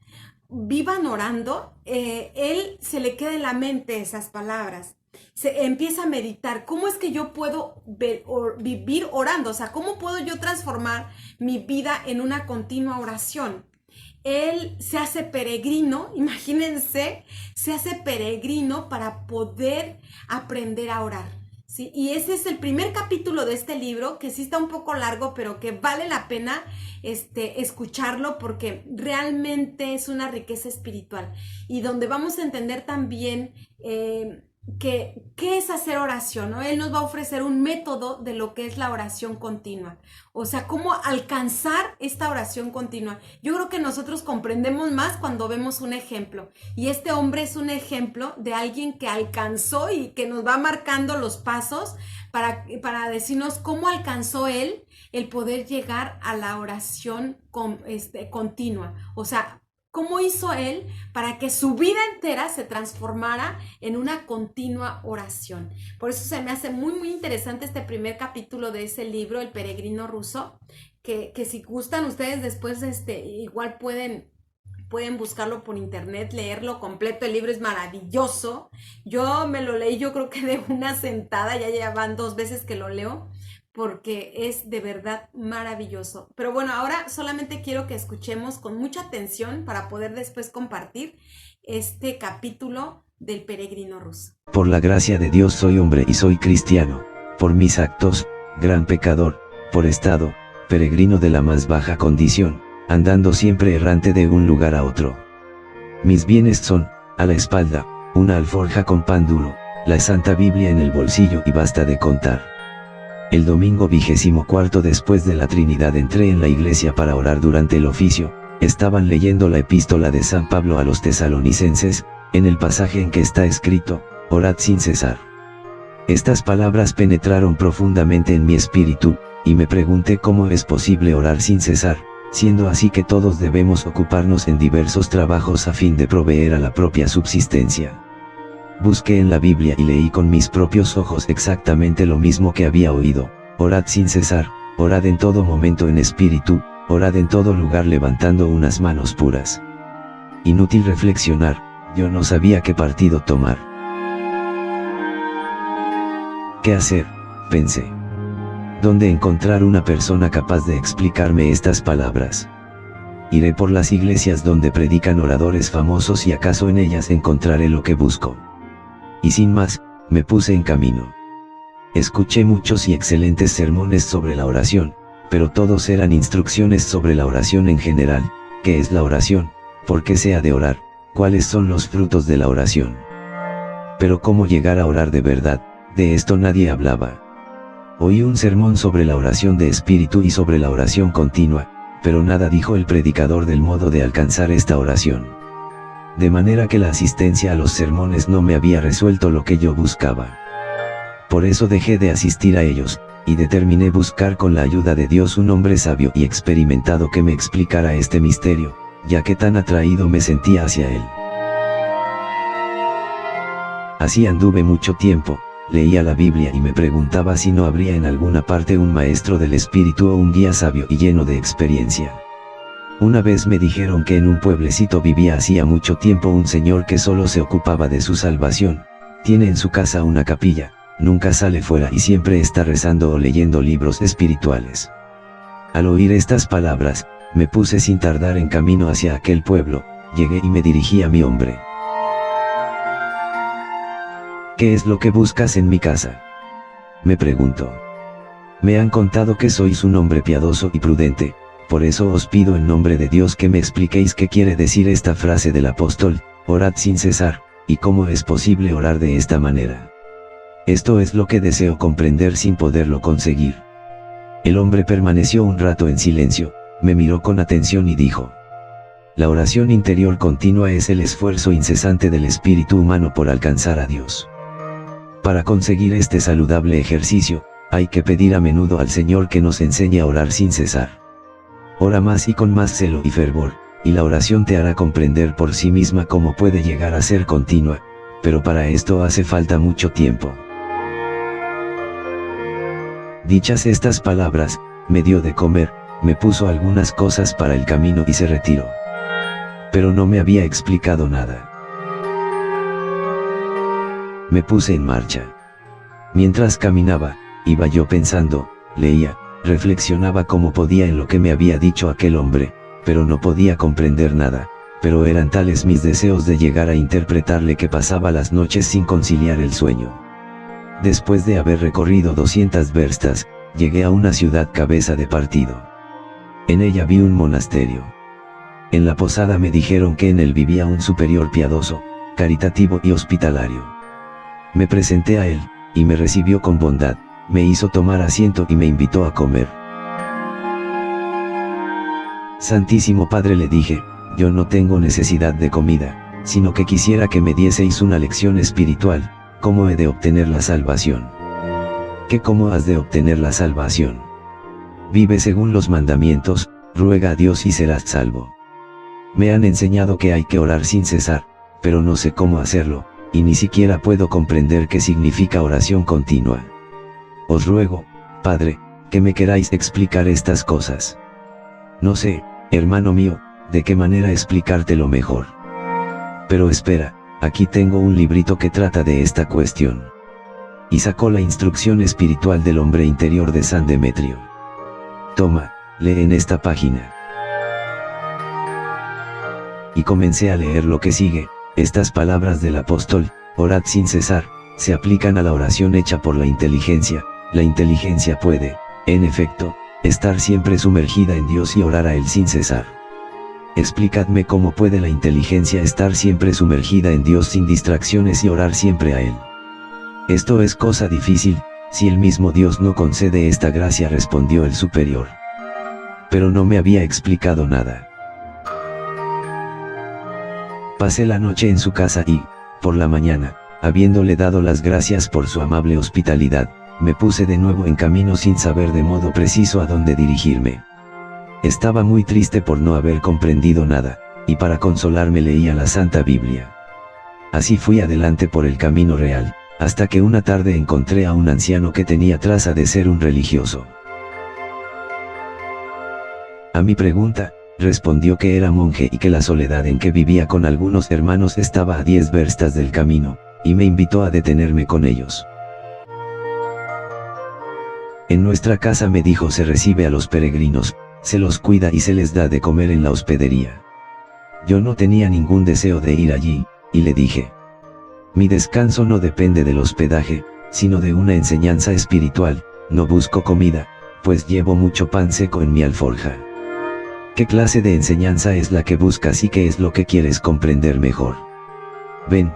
vivan orando, él se le queda en la mente esas palabras. Se empieza a meditar, ¿cómo es que yo puedo vivir orando? O sea, ¿cómo puedo yo transformar mi vida en una continua oración? Él se hace peregrino, imagínense, se hace peregrino para poder aprender a orar. ¿Sí? Y ese es el primer capítulo de este libro, que sí está un poco largo, pero que vale la pena escucharlo porque realmente es una riqueza espiritual y donde vamos a entender también qué es hacer oración, ¿no? Él nos va a ofrecer un método de lo que es la oración continua, o sea, cómo alcanzar esta oración continua. Yo creo que nosotros comprendemos más cuando vemos un ejemplo, y este hombre es un ejemplo de alguien que alcanzó y que nos va marcando los pasos para decirnos cómo alcanzó él el poder llegar a la oración continua, o sea, ¿cómo hizo él para que su vida entera se transformara en una continua oración? Por eso se me hace muy, muy interesante este primer capítulo de ese libro, El Peregrino Ruso, que si gustan ustedes después igual pueden buscarlo por internet, leerlo completo. El libro es maravilloso. Yo me lo leí, yo creo que de una sentada, ya van 2 veces que lo leo, porque es de verdad maravilloso. Pero bueno, ahora solamente quiero que escuchemos con mucha atención para poder después compartir este capítulo del Peregrino Ruso. Por la gracia de Dios soy hombre y soy cristiano, por mis actos, gran pecador, por estado, peregrino de la más baja condición, andando siempre errante de un lugar a otro. Mis bienes son, a la espalda, una alforja con pan duro, la Santa Biblia en el bolsillo y basta de contar. El domingo 24 después de la Trinidad entré en la iglesia para orar durante el oficio. Estaban leyendo la epístola de San Pablo a los tesalonicenses, en el pasaje en que está escrito, orad sin cesar. Estas palabras penetraron profundamente en mi espíritu, y me pregunté cómo es posible orar sin cesar, siendo así que todos debemos ocuparnos en diversos trabajos a fin de proveer a la propia subsistencia. Busqué en la Biblia y leí con mis propios ojos exactamente lo mismo que había oído: orad sin cesar, orad en todo momento en espíritu, orad en todo lugar levantando unas manos puras. Inútil reflexionar, yo no sabía qué partido tomar. ¿Qué hacer?, pensé. ¿Dónde encontrar una persona capaz de explicarme estas palabras? Iré por las iglesias donde predican oradores famosos y acaso en ellas encontraré lo que busco. Y sin más, me puse en camino. Escuché muchos y excelentes sermones sobre la oración, pero todos eran instrucciones sobre la oración en general: ¿qué es la oración?, ¿por qué se ha de orar?, ¿cuáles son los frutos de la oración? Pero ¿cómo llegar a orar de verdad? De esto nadie hablaba. Oí un sermón sobre la oración de espíritu y sobre la oración continua, pero nada dijo el predicador del modo de alcanzar esta oración. De manera que la asistencia a los sermones no me había resuelto lo que yo buscaba. Por eso dejé de asistir a ellos, y determiné buscar con la ayuda de Dios un hombre sabio y experimentado que me explicara este misterio, ya que tan atraído me sentía hacia él. Así anduve mucho tiempo, leía la Biblia y me preguntaba si no habría en alguna parte un maestro del espíritu o un guía sabio y lleno de experiencia. Una vez me dijeron que en un pueblecito vivía hacía mucho tiempo un señor que solo se ocupaba de su salvación. Tiene en su casa una capilla, nunca sale fuera y siempre está rezando o leyendo libros espirituales. Al oír estas palabras, me puse sin tardar en camino hacia aquel pueblo, llegué y me dirigí a mi hombre. ¿Qué es lo que buscas en mi casa?, me preguntó. Me han contado que sois un hombre piadoso y prudente, por eso os pido en nombre de Dios que me expliquéis qué quiere decir esta frase del apóstol, orad sin cesar, y cómo es posible orar de esta manera. Esto es lo que deseo comprender sin poderlo conseguir. El hombre permaneció un rato en silencio, me miró con atención y dijo: la oración interior continua es el esfuerzo incesante del espíritu humano por alcanzar a Dios. Para conseguir este saludable ejercicio, hay que pedir a menudo al Señor que nos enseñe a orar sin cesar. Ora más y con más celo y fervor, y la oración te hará comprender por sí misma cómo puede llegar a ser continua, pero para esto hace falta mucho tiempo. Dichas estas palabras, me dio de comer, me puso algunas cosas para el camino y se retiró. Pero no me había explicado nada. Me puse en marcha. Mientras caminaba, iba yo pensando, leía, reflexionaba como podía en lo que me había dicho aquel hombre, pero no podía comprender nada, pero eran tales mis deseos de llegar a interpretarle que pasaba las noches sin conciliar el sueño. Después de haber recorrido 200 verstas, llegué a una ciudad cabeza de partido. En ella vi un monasterio. En la posada me dijeron que en él vivía un superior piadoso, caritativo y hospitalario. Me presenté a él, y me recibió con bondad, me hizo tomar asiento y me invitó a comer. Santísimo Padre, le dije, yo no tengo necesidad de comida, sino que quisiera que me dieseis una lección espiritual, ¿cómo he de obtener la salvación? ¿Qué cómo has de obtener la salvación? Vive según los mandamientos, ruega a Dios y serás salvo. Me han enseñado que hay que orar sin cesar, pero no sé cómo hacerlo, y ni siquiera puedo comprender qué significa oración continua. Os ruego, Padre, que me queráis explicar estas cosas. No sé, hermano mío, de qué manera explicártelo mejor. Pero espera, aquí tengo un librito que trata de esta cuestión. Y sacó la instrucción espiritual del hombre interior de San Demetrio. Toma, lee en esta página. Y comencé a leer lo que sigue. Estas palabras del apóstol, orad sin cesar, se aplican a la oración hecha por la inteligencia. La inteligencia puede, en efecto, estar siempre sumergida en Dios y orar a Él sin cesar. Explicadme cómo puede la inteligencia estar siempre sumergida en Dios sin distracciones y orar siempre a Él. Esto es cosa difícil, si el mismo Dios no concede esta gracia, respondió el superior. Pero no me había explicado nada. Pasé la noche en su casa y, por la mañana, habiéndole dado las gracias por su amable hospitalidad, me puse de nuevo en camino sin saber de modo preciso a dónde dirigirme. Estaba muy triste por no haber comprendido nada, y para consolarme leía la Santa Biblia. Así fui adelante por el camino real, hasta que una tarde encontré a un anciano que tenía traza de ser un religioso. A mi pregunta, respondió que era monje y que la soledad en que vivía con algunos hermanos estaba a 10 verstas del camino, y me invitó a detenerme con ellos. En nuestra casa, me dijo, se recibe a los peregrinos, se los cuida y se les da de comer en la hospedería. Yo no tenía ningún deseo de ir allí, y le dije: mi descanso no depende del hospedaje, sino de una enseñanza espiritual, no busco comida, pues llevo mucho pan seco en mi alforja. ¿Qué clase de enseñanza es la que buscas y qué es lo que quieres comprender mejor? Ven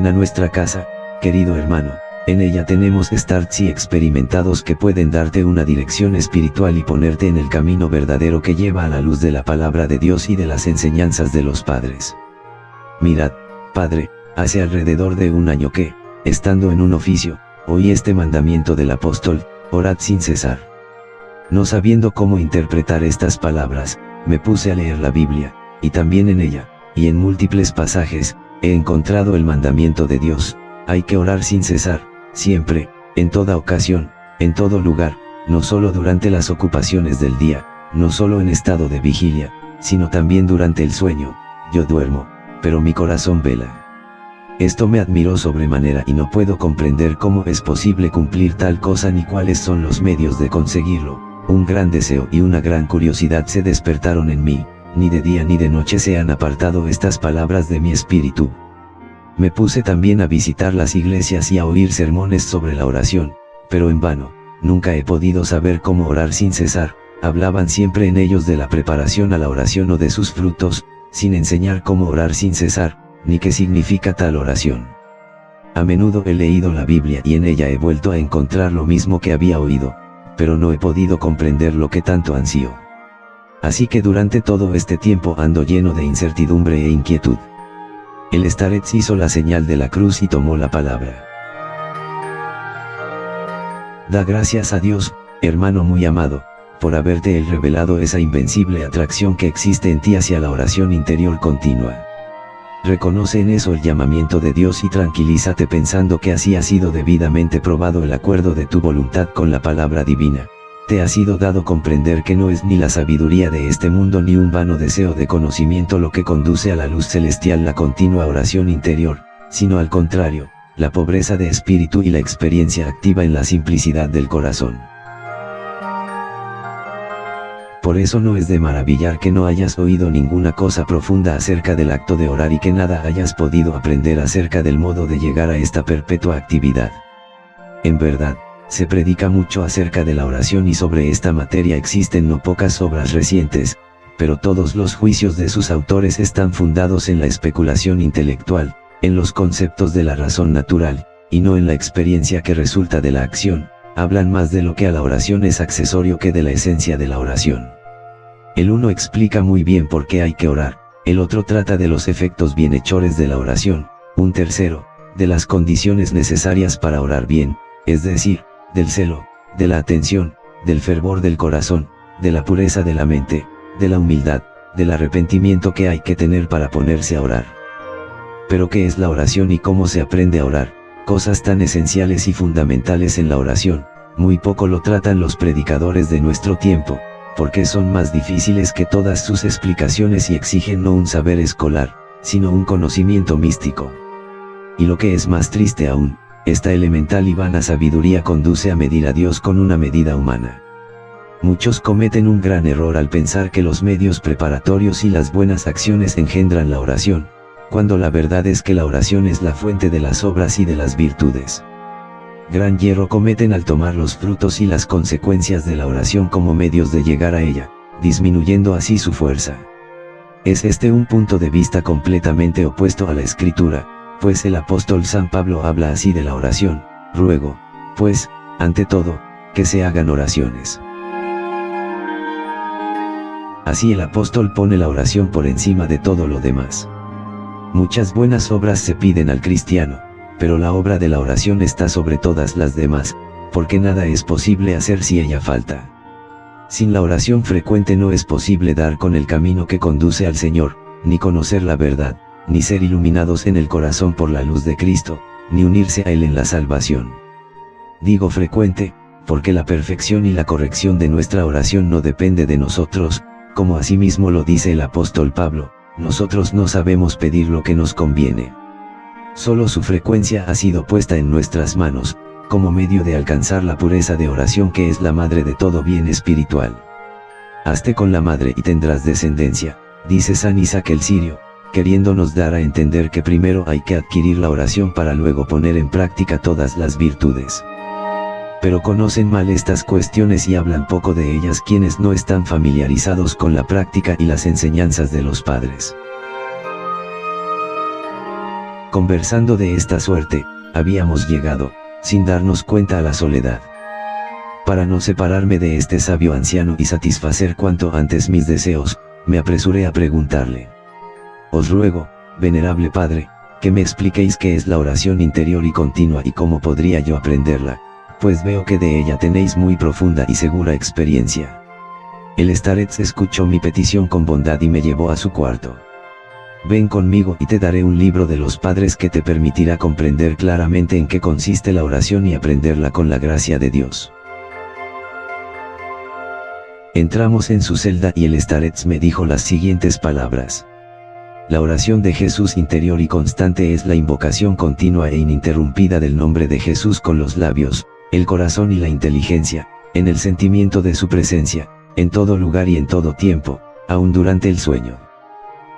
a nuestra casa, querido hermano, en ella tenemos starts y experimentados que pueden darte una dirección espiritual y ponerte en el camino verdadero que lleva a la luz de la palabra de Dios y de las enseñanzas de los padres. Mirad, Padre, hace alrededor de un año que, estando en un oficio, oí este mandamiento del apóstol, orad sin cesar. No sabiendo cómo interpretar estas palabras, me puse a leer la Biblia, y también en ella, y en múltiples pasajes, he encontrado el mandamiento de Dios: hay que orar sin cesar, siempre, en toda ocasión, en todo lugar, no solo durante las ocupaciones del día, no solo en estado de vigilia, sino también durante el sueño. Yo duermo, pero mi corazón vela. Esto me admiró sobremanera y no puedo comprender cómo es posible cumplir tal cosa ni cuáles son los medios de conseguirlo, Un gran deseo y una gran curiosidad se despertaron en mí, ni de día ni de noche se han apartado estas palabras de mi espíritu. Me puse también a visitar las iglesias y a oír sermones sobre la oración, pero en vano, nunca he podido saber cómo orar sin cesar. Hablaban siempre en ellos de la preparación a la oración o de sus frutos, sin enseñar cómo orar sin cesar, ni qué significa tal oración. A menudo he leído la Biblia y en ella he vuelto a encontrar lo mismo que había oído, pero no he podido comprender lo que tanto ansío. Así que durante todo este tiempo ando lleno de incertidumbre e inquietud. El Starets hizo la señal de la cruz y tomó la palabra. Da gracias a Dios, hermano muy amado, por haberte él revelado esa invencible atracción que existe en ti hacia la oración interior continua. Reconoce en eso el llamamiento de Dios y tranquilízate pensando que así ha sido debidamente probado el acuerdo de tu voluntad con la palabra divina. Te ha sido dado comprender que no es ni la sabiduría de este mundo ni un vano deseo de conocimiento lo que conduce a la luz celestial la continua oración interior, sino al contrario, la pobreza de espíritu y la experiencia activa en la simplicidad del corazón. Por eso no es de maravillar que no hayas oído ninguna cosa profunda acerca del acto de orar y que nada hayas podido aprender acerca del modo de llegar a esta perpetua actividad. En verdad, se predica mucho acerca de la oración y sobre esta materia existen no pocas obras recientes, pero todos los juicios de sus autores están fundados en la especulación intelectual, en los conceptos de la razón natural, y no en la experiencia que resulta de la acción. Hablan más de lo que a la oración es accesorio que de la esencia de la oración. El uno explica muy bien por qué hay que orar, el otro trata de los efectos bienhechores de la oración, un tercero, de las condiciones necesarias para orar bien, es decir, del celo, de la atención, del fervor del corazón, de la pureza de la mente, de la humildad, del arrepentimiento que hay que tener para ponerse a orar. Pero ¿qué es la oración y cómo se aprende a orar? Cosas tan esenciales y fundamentales en la oración, muy poco lo tratan los predicadores de nuestro tiempo, porque son más difíciles que todas sus explicaciones y exigen no un saber escolar, sino un conocimiento místico. Y lo que es más triste aún, esta elemental y vana sabiduría conduce a medir a Dios con una medida humana. Muchos cometen un gran error al pensar que los medios preparatorios y las buenas acciones engendran la oración, cuando la verdad es que la oración es la fuente de las obras y de las virtudes. Gran hierro cometen al tomar los frutos y las consecuencias de la oración como medios de llegar a ella, disminuyendo así su fuerza. Es este un punto de vista completamente opuesto a la Escritura, pues el apóstol San Pablo habla así de la oración: ruego, pues, ante todo, que se hagan oraciones. Así el apóstol pone la oración por encima de todo lo demás. Muchas buenas obras se piden al cristiano, pero la obra de la oración está sobre todas las demás, porque nada es posible hacer si ella falta. Sin la oración frecuente no es posible dar con el camino que conduce al Señor, ni conocer la verdad, ni ser iluminados en el corazón por la luz de Cristo, ni unirse a Él en la salvación. Digo frecuente, porque la perfección y la corrección de nuestra oración no depende de nosotros, como asimismo lo dice el apóstol Pablo: nosotros no sabemos pedir lo que nos conviene. Solo su frecuencia ha sido puesta en nuestras manos, como medio de alcanzar la pureza de oración que es la madre de todo bien espiritual. Hazte con la madre y tendrás descendencia, dice San Isaac el Sirio, queriéndonos dar a entender que primero hay que adquirir la oración para luego poner en práctica todas las virtudes. Pero conocen mal estas cuestiones y hablan poco de ellas quienes no están familiarizados con la práctica y las enseñanzas de los padres. Conversando de esta suerte, habíamos llegado, sin darnos cuenta, a la soledad. Para no separarme de este sabio anciano y satisfacer cuanto antes mis deseos, me apresuré a preguntarle: os ruego, venerable padre, que me expliquéis qué es la oración interior y continua y cómo podría yo aprenderla, pues veo que de ella tenéis muy profunda y segura experiencia. El Starets escuchó mi petición con bondad y me llevó a su cuarto. Ven conmigo y te daré un libro de los padres que te permitirá comprender claramente en qué consiste la oración y aprenderla con la gracia de Dios. Entramos en su celda y el Starets me dijo las siguientes palabras: la oración de Jesús interior y constante es la invocación continua e ininterrumpida del nombre de Jesús con los labios, el corazón y la inteligencia, en el sentimiento de su presencia, en todo lugar y en todo tiempo, aun durante el sueño.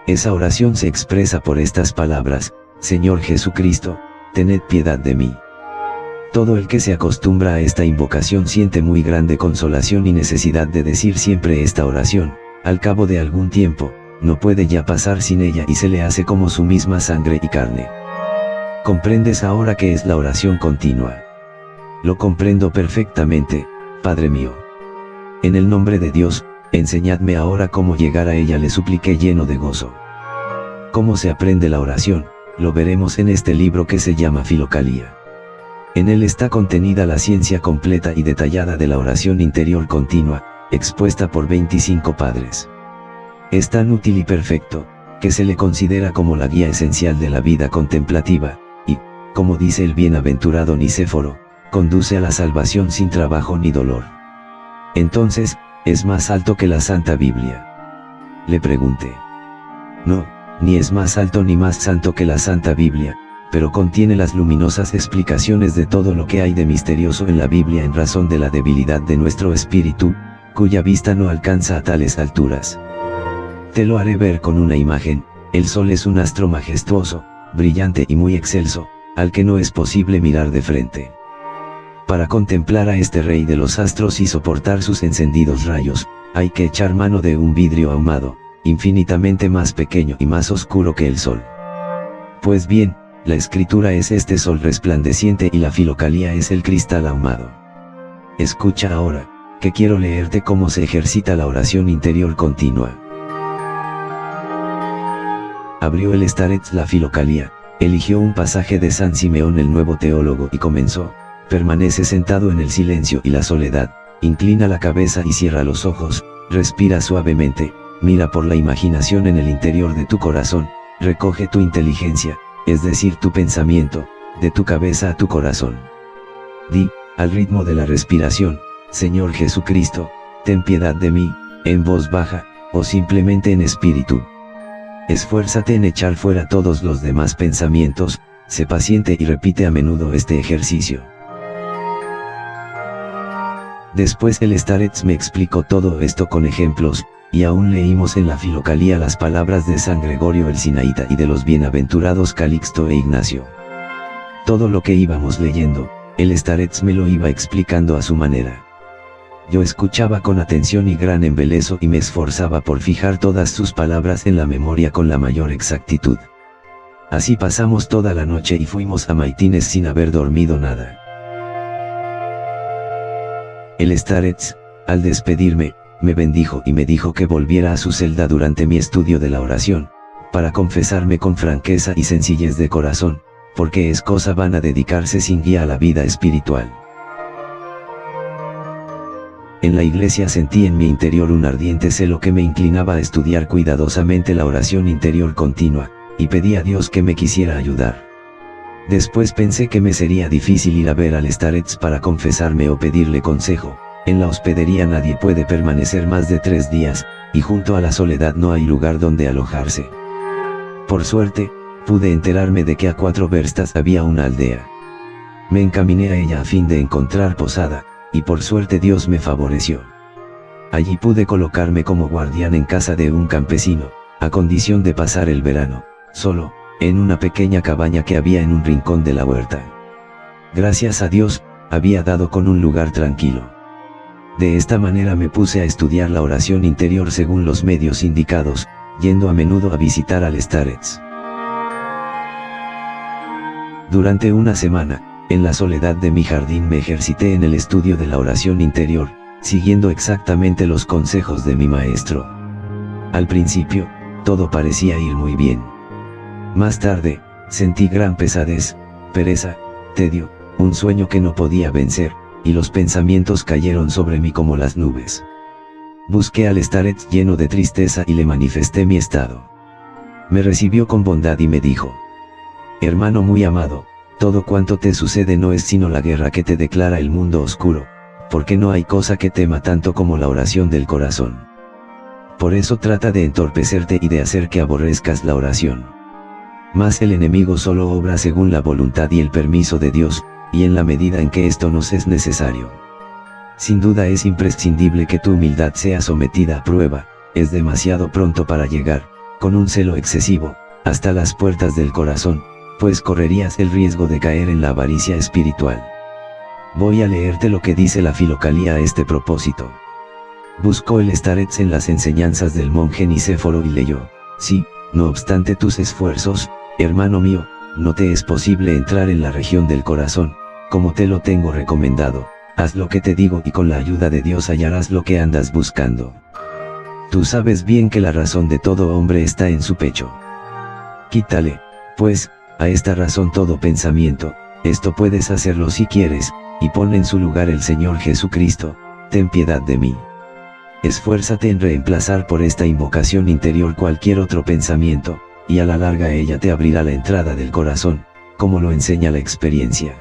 Esa oración se expresa por estas palabras: Señor Jesucristo, tened piedad de mí. Todo el que se acostumbra a esta invocación siente muy grande consolación y necesidad de decir siempre esta oración. Al cabo de algún tiempo, no puede ya pasar sin ella y se le hace como su misma sangre y carne. ¿Comprendes ahora qué es la oración continua? Lo comprendo perfectamente, Padre mío. En el nombre de Dios, enseñadme ahora cómo llegar a ella, le supliqué lleno de gozo. ¿Cómo se aprende la oración? Lo veremos en este libro que se llama Filocalía. En él está contenida la ciencia completa y detallada de la oración interior continua, expuesta por 25 padres. Es tan útil y perfecto, que se le considera como la guía esencial de la vida contemplativa, y, como dice el bienaventurado Nicéforo, conduce a la salvación sin trabajo ni dolor. Entonces, ¿es más alto que la Santa Biblia? Le pregunté. No, ni es más alto ni más santo que la Santa Biblia, pero contiene las luminosas explicaciones de todo lo que hay de misterioso en la Biblia en razón de la debilidad de nuestro espíritu, cuya vista no alcanza a tales alturas. Te lo haré ver con una imagen. El sol es un astro majestuoso, brillante y muy excelso, al que no es posible mirar de frente. Para contemplar a este rey de los astros y soportar sus encendidos rayos, hay que echar mano de un vidrio ahumado, infinitamente más pequeño y más oscuro que el sol. Pues bien, la escritura es este sol resplandeciente y la filocalía es el cristal ahumado. Escucha ahora, que quiero leerte cómo se ejercita la oración interior continua. Abrió el Starets la filocalía, eligió un pasaje de San Simeón el Nuevo Teólogo y comenzó: permanece sentado en el silencio y la soledad, inclina la cabeza y cierra los ojos, respira suavemente, mira por la imaginación en el interior de tu corazón, recoge tu inteligencia, es decir tu pensamiento, de tu cabeza a tu corazón. Di, al ritmo de la respiración: Señor Jesucristo, ten piedad de mí, en voz baja, o simplemente en espíritu. Esfuérzate en echar fuera todos los demás pensamientos, sé paciente y repite a menudo este ejercicio. Después el Starets me explicó todo esto con ejemplos, y aún leímos en la filocalía las palabras de San Gregorio el Sinaíta y de los bienaventurados Calixto e Ignacio. Todo lo que íbamos leyendo, el Starets me lo iba explicando a su manera. Yo escuchaba con atención y gran embeleso y me esforzaba por fijar todas sus palabras en la memoria con la mayor exactitud. Así pasamos toda la noche y fuimos a maitines sin haber dormido nada. El Starets, al despedirme, me bendijo y me dijo que volviera a su celda durante mi estudio de la oración, para confesarme con franqueza y sencillez de corazón, porque es cosa vana dedicarse sin guía a la vida espiritual. En la iglesia sentí en mi interior un ardiente celo que me inclinaba a estudiar cuidadosamente la oración interior continua, y pedí a Dios que me quisiera ayudar. Después pensé que me sería difícil ir a ver al Starets para confesarme o pedirle consejo. En la hospedería nadie puede permanecer más de 3 días, y junto a la soledad no hay lugar donde alojarse. Por suerte, pude enterarme de que a 4 verstas había una aldea. Me encaminé a ella a fin de encontrar posada, y por suerte Dios me favoreció. Allí pude colocarme como guardián en casa de un campesino, a condición de pasar el verano, solo, en una pequeña cabaña que había en un rincón de la huerta. Gracias a Dios, había dado con un lugar tranquilo. De esta manera me puse a estudiar la oración interior según los medios indicados, yendo a menudo a visitar al Starets. Durante una semana, en la soledad de mi jardín me ejercité en el estudio de la oración interior, siguiendo exactamente los consejos de mi maestro. Al principio, todo parecía ir muy bien. Más tarde, sentí gran pesadez, pereza, tedio, un sueño que no podía vencer, y los pensamientos cayeron sobre mí como las nubes. Busqué al Starets lleno de tristeza y le manifesté mi estado. Me recibió con bondad y me dijo: hermano muy amado, todo cuanto te sucede no es sino la guerra que te declara el mundo oscuro, porque no hay cosa que tema tanto como la oración del corazón. Por eso trata de entorpecerte y de hacer que aborrezcas la oración. Mas el enemigo solo obra según la voluntad y el permiso de Dios, y en la medida en que esto nos es necesario. Sin duda es imprescindible que tu humildad sea sometida a prueba, es demasiado pronto para llegar, con un celo excesivo, hasta las puertas del corazón, pues correrías el riesgo de caer en la avaricia espiritual. Voy a leerte lo que dice la Filocalía a este propósito. Buscó el Starets en las enseñanzas del monje Nicéforo y leyó: sí, no obstante tus esfuerzos, hermano mío, no te es posible entrar en la región del corazón, como te lo tengo recomendado. Haz lo que te digo y con la ayuda de Dios hallarás lo que andas buscando. Tú sabes bien que la razón de todo hombre está en su pecho. Quítale, pues, a esta razón todo pensamiento, esto puedes hacerlo si quieres, y pon en su lugar el Señor Jesucristo, ten piedad de mí. Esfuérzate en reemplazar por esta invocación interior cualquier otro pensamiento, y a la larga ella te abrirá la entrada del corazón, como lo enseña la experiencia.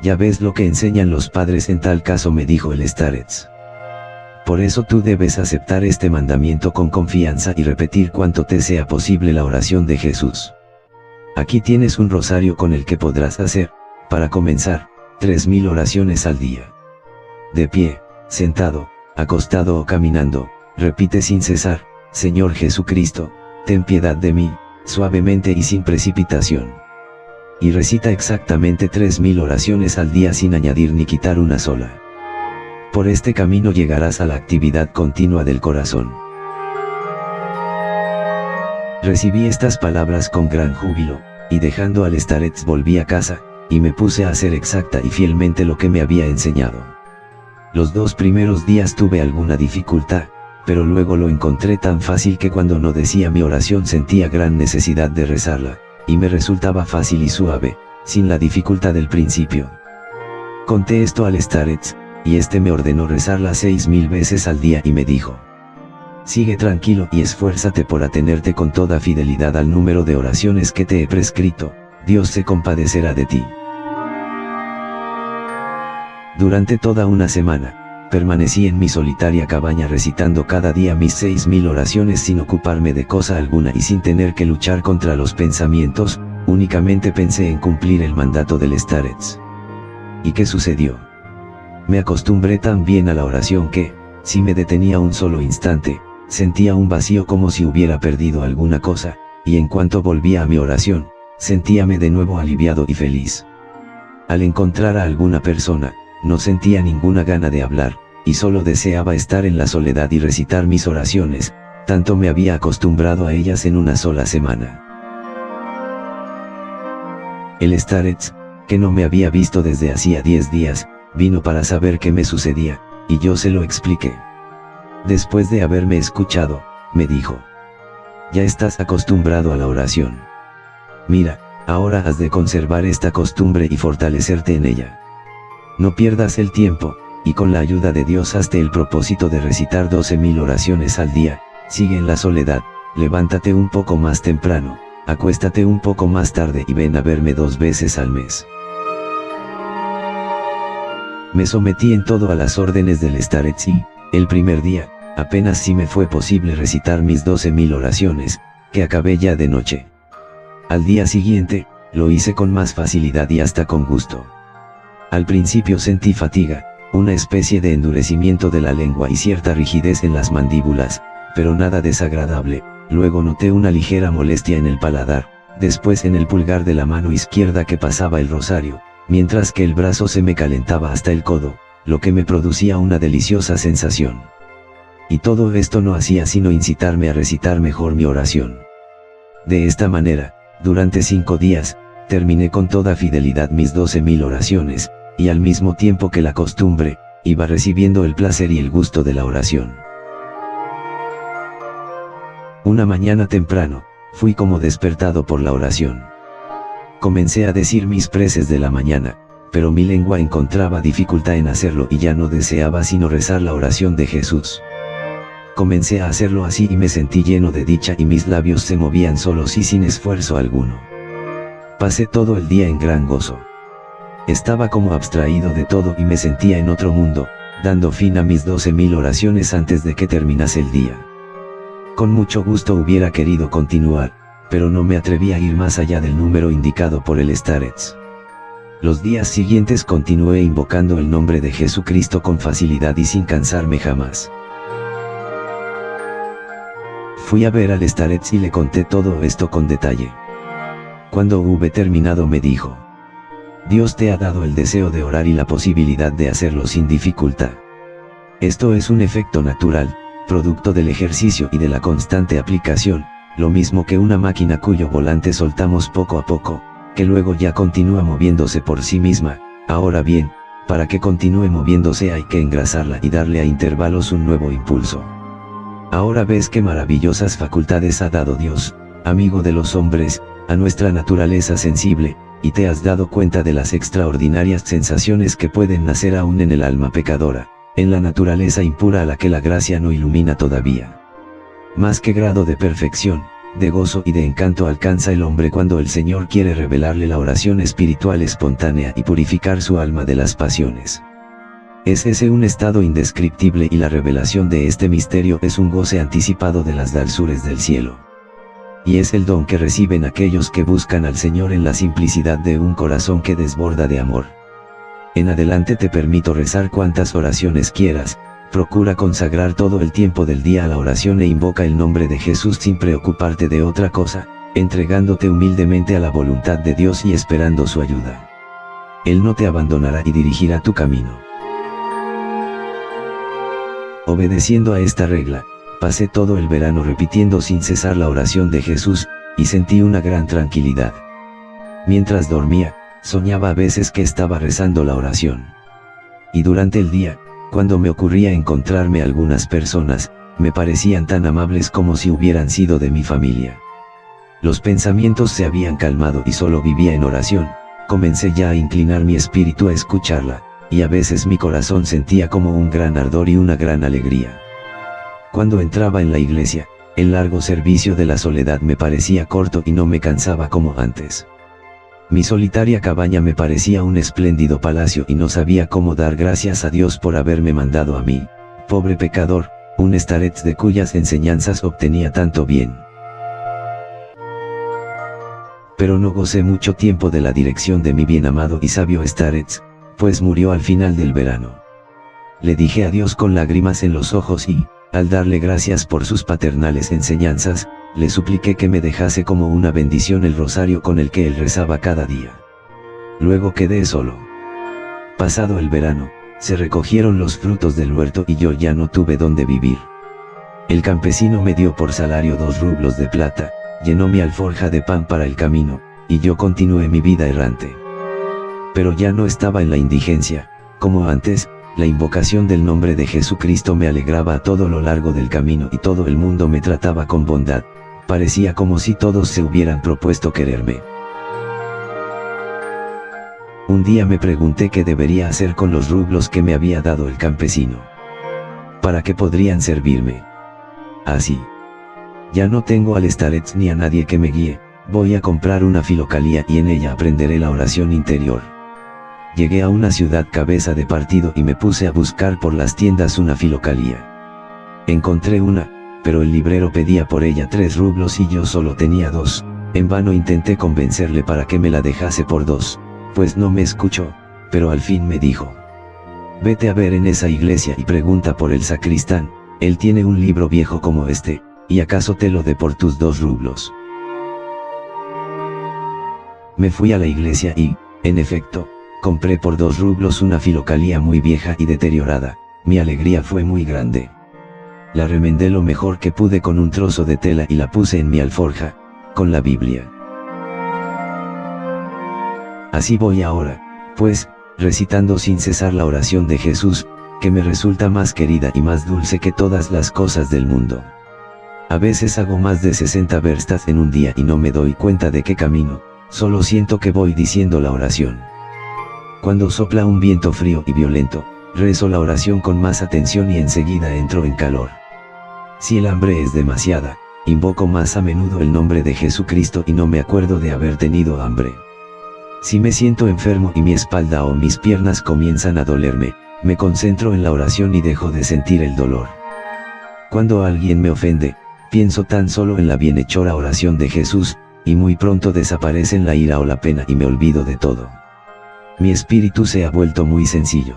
Ya ves lo que enseñan los padres en tal caso, me dijo el Starets. Por eso tú debes aceptar este mandamiento con confianza y repetir cuanto te sea posible la oración de Jesús. Aquí tienes un rosario con el que podrás hacer, para comenzar, 3000 oraciones al día. De pie, sentado, acostado o caminando, repite sin cesar: Señor Jesucristo, ten piedad de mí, suavemente y sin precipitación. Y recita exactamente 3000 oraciones al día sin añadir ni quitar una sola. Por este camino llegarás a la actividad continua del corazón. Recibí estas palabras con gran júbilo, y dejando al Starets volví a casa, y me puse a hacer exacta y fielmente lo que me había enseñado. Los 2 primeros días tuve alguna dificultad, pero luego lo encontré tan fácil que cuando no decía mi oración sentía gran necesidad de rezarla, y me resultaba fácil y suave, sin la dificultad del principio. Conté esto al Starets, y este me ordenó rezarla 6000 veces al día y me dijo: sigue tranquilo y esfuérzate por atenerte con toda fidelidad al número de oraciones que te he prescrito, Dios se compadecerá de ti. Durante toda una semana, permanecí en mi solitaria cabaña recitando cada día mis 6000 oraciones sin ocuparme de cosa alguna y sin tener que luchar contra los pensamientos, únicamente pensé en cumplir el mandato del Starets. ¿Y qué sucedió? Me acostumbré tan bien a la oración que, si me detenía un solo instante, sentía un vacío como si hubiera perdido alguna cosa, y en cuanto volvía a mi oración, sentíame de nuevo aliviado y feliz. Al encontrar a alguna persona, no sentía ninguna gana de hablar, y solo deseaba estar en la soledad y recitar mis oraciones, tanto me había acostumbrado a ellas en una sola semana. El Starets, que no me había visto desde hacía 10 días, vino para saber qué me sucedía, y yo se lo expliqué. Después de haberme escuchado, me dijo: ya estás acostumbrado a la oración. Mira, ahora has de conservar esta costumbre y fortalecerte en ella. No pierdas el tiempo, y con la ayuda de Dios hazte el propósito de recitar 12000 oraciones al día, sigue en la soledad, levántate un poco más temprano, acuéstate un poco más tarde y ven a verme 2 veces al mes. Me sometí en todo a las órdenes del Starets y, el primer día, apenas si me fue posible recitar mis 12000 oraciones, que acabé ya de noche. Al día siguiente, lo hice con más facilidad y hasta con gusto. Al principio sentí fatiga, una especie de endurecimiento de la lengua y cierta rigidez en las mandíbulas, pero nada desagradable. Luego noté una ligera molestia en el paladar, después en el pulgar de la mano izquierda que pasaba el rosario, mientras que el brazo se me calentaba hasta el codo, lo que me producía una deliciosa sensación. Y todo esto no hacía sino incitarme a recitar mejor mi oración. De esta manera, durante 5 días, terminé con toda fidelidad mis 12000 oraciones, y al mismo tiempo que la costumbre, iba recibiendo el placer y el gusto de la oración. Una mañana temprano, fui como despertado por la oración. Comencé a decir mis preces de la mañana, pero mi lengua encontraba dificultad en hacerlo y ya no deseaba sino rezar la oración de Jesús. Comencé a hacerlo así y me sentí lleno de dicha y mis labios se movían solos y sin esfuerzo alguno. Pasé todo el día en gran gozo. Estaba como abstraído de todo y me sentía en otro mundo, dando fin a mis 12000 oraciones antes de que terminase el día. Con mucho gusto hubiera querido continuar, pero no me atreví a ir más allá del número indicado por el Starets. Los días siguientes continué invocando el nombre de Jesucristo con facilidad y sin cansarme jamás. Fui a ver al Starets y le conté todo esto con detalle. Cuando hube terminado me dijo: Dios te ha dado el deseo de orar y la posibilidad de hacerlo sin dificultad. Esto es un efecto natural, producto del ejercicio y de la constante aplicación, lo mismo que una máquina cuyo volante soltamos poco a poco, que luego ya continúa moviéndose por sí misma. Ahora bien, para que continúe moviéndose hay que engrasarla y darle a intervalos un nuevo impulso. Ahora ves qué maravillosas facultades ha dado Dios, amigo de los hombres, a nuestra naturaleza sensible, y te has dado cuenta de las extraordinarias sensaciones que pueden nacer aún en el alma pecadora, en la naturaleza impura a la que la gracia no ilumina todavía. Más que grado de perfección, de gozo y de encanto alcanza el hombre cuando el Señor quiere revelarle la oración espiritual espontánea y purificar su alma de las pasiones. Es ese un estado indescriptible y la revelación de este misterio es un goce anticipado de las dulzuras del cielo. Y es el don que reciben aquellos que buscan al Señor en la simplicidad de un corazón que desborda de amor. En adelante te permito rezar cuantas oraciones quieras, procura consagrar todo el tiempo del día a la oración e invoca el nombre de Jesús sin preocuparte de otra cosa, entregándote humildemente a la voluntad de Dios y esperando su ayuda. Él no te abandonará y dirigirá tu camino. Obedeciendo a esta regla, pasé todo el verano repitiendo sin cesar la oración de Jesús, y sentí una gran tranquilidad. Mientras dormía, soñaba a veces que estaba rezando la oración. Y durante el día, cuando me ocurría encontrarme algunas personas, me parecían tan amables como si hubieran sido de mi familia. Los pensamientos se habían calmado y solo vivía en oración, comencé ya a inclinar mi espíritu a escucharla, y a veces mi corazón sentía como un gran ardor y una gran alegría. Cuando entraba en la iglesia, el largo servicio de la soledad me parecía corto y no me cansaba como antes. Mi solitaria cabaña me parecía un espléndido palacio y no sabía cómo dar gracias a Dios por haberme mandado a mí, pobre pecador, un Starets de cuyas enseñanzas obtenía tanto bien. Pero no gocé mucho tiempo de la dirección de mi bien amado y sabio Starets, pues murió al final del verano. Le dije adiós con lágrimas en los ojos y, al darle gracias por sus paternales enseñanzas, le supliqué que me dejase como una bendición el rosario con el que él rezaba cada día. Luego quedé solo. Pasado el verano, se recogieron los frutos del huerto y yo ya no tuve dónde vivir. El campesino me dio por salario 2 rublos de plata, llenó mi alforja de pan para el camino, y yo continué mi vida errante. Pero ya no estaba en la indigencia, como antes. La invocación del nombre de Jesucristo me alegraba a todo lo largo del camino y todo el mundo me trataba con bondad, parecía como si todos se hubieran propuesto quererme. Un día me pregunté qué debería hacer con los rublos que me había dado el campesino. ¿Para qué podrían servirme? Así. Ya no tengo al Starets ni a nadie que me guíe, voy a comprar una filocalía y en ella aprenderé la oración interior. Llegué a una ciudad cabeza de partido y me puse a buscar por las tiendas una filocalía. Encontré una, pero el librero pedía por ella 3 rublos y yo solo tenía 2, en vano intenté convencerle para que me la dejase por 2, pues no me escuchó, pero al fin me dijo: vete a ver en esa iglesia y pregunta por el sacristán, él tiene un libro viejo como este, y acaso te lo dé por tus 2 rublos. Me fui a la iglesia y, en efecto, compré por 2 rublos una filocalía muy vieja y deteriorada. Mi alegría fue muy grande. La remendé lo mejor que pude con un trozo de tela y la puse en mi alforja, con la Biblia. Así voy ahora, pues, recitando sin cesar la oración de Jesús, que me resulta más querida y más dulce que todas las cosas del mundo. A veces hago más de 60 verstas en un día y no me doy cuenta de qué camino, solo siento que voy diciendo la oración. Cuando sopla un viento frío y violento, rezo la oración con más atención y enseguida entro en calor. Si el hambre es demasiada, invoco más a menudo el nombre de Jesucristo y no me acuerdo de haber tenido hambre. Si me siento enfermo y mi espalda o mis piernas comienzan a dolerme, me concentro en la oración y dejo de sentir el dolor. Cuando alguien me ofende, pienso tan solo en la bienhechora oración de Jesús, y muy pronto desaparecen la ira o la pena y me olvido de todo. Mi espíritu se ha vuelto muy sencillo.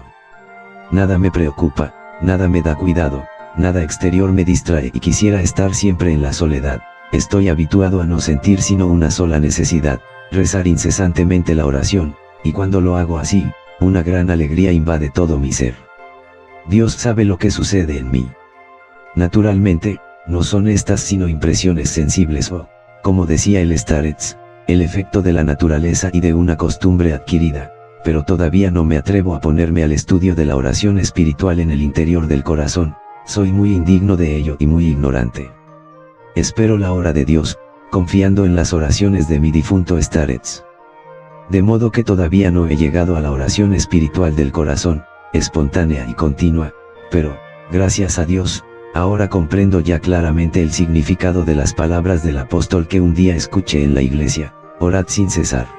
Nada me preocupa, nada me da cuidado, nada exterior me distrae y quisiera estar siempre en la soledad. Estoy habituado a no sentir sino una sola necesidad, rezar incesantemente la oración, y cuando lo hago así, una gran alegría invade todo mi ser. Dios sabe lo que sucede en mí. Naturalmente, no son estas sino impresiones sensibles o, como decía el Starets, el efecto de la naturaleza y de una costumbre adquirida, pero todavía no me atrevo a ponerme al estudio de la oración espiritual en el interior del corazón, soy muy indigno de ello y muy ignorante. Espero la hora de Dios, confiando en las oraciones de mi difunto Starets. De modo que todavía no he llegado a la oración espiritual del corazón, espontánea y continua, pero, gracias a Dios, ahora comprendo ya claramente el significado de las palabras del apóstol que un día escuché en la iglesia: orad sin cesar.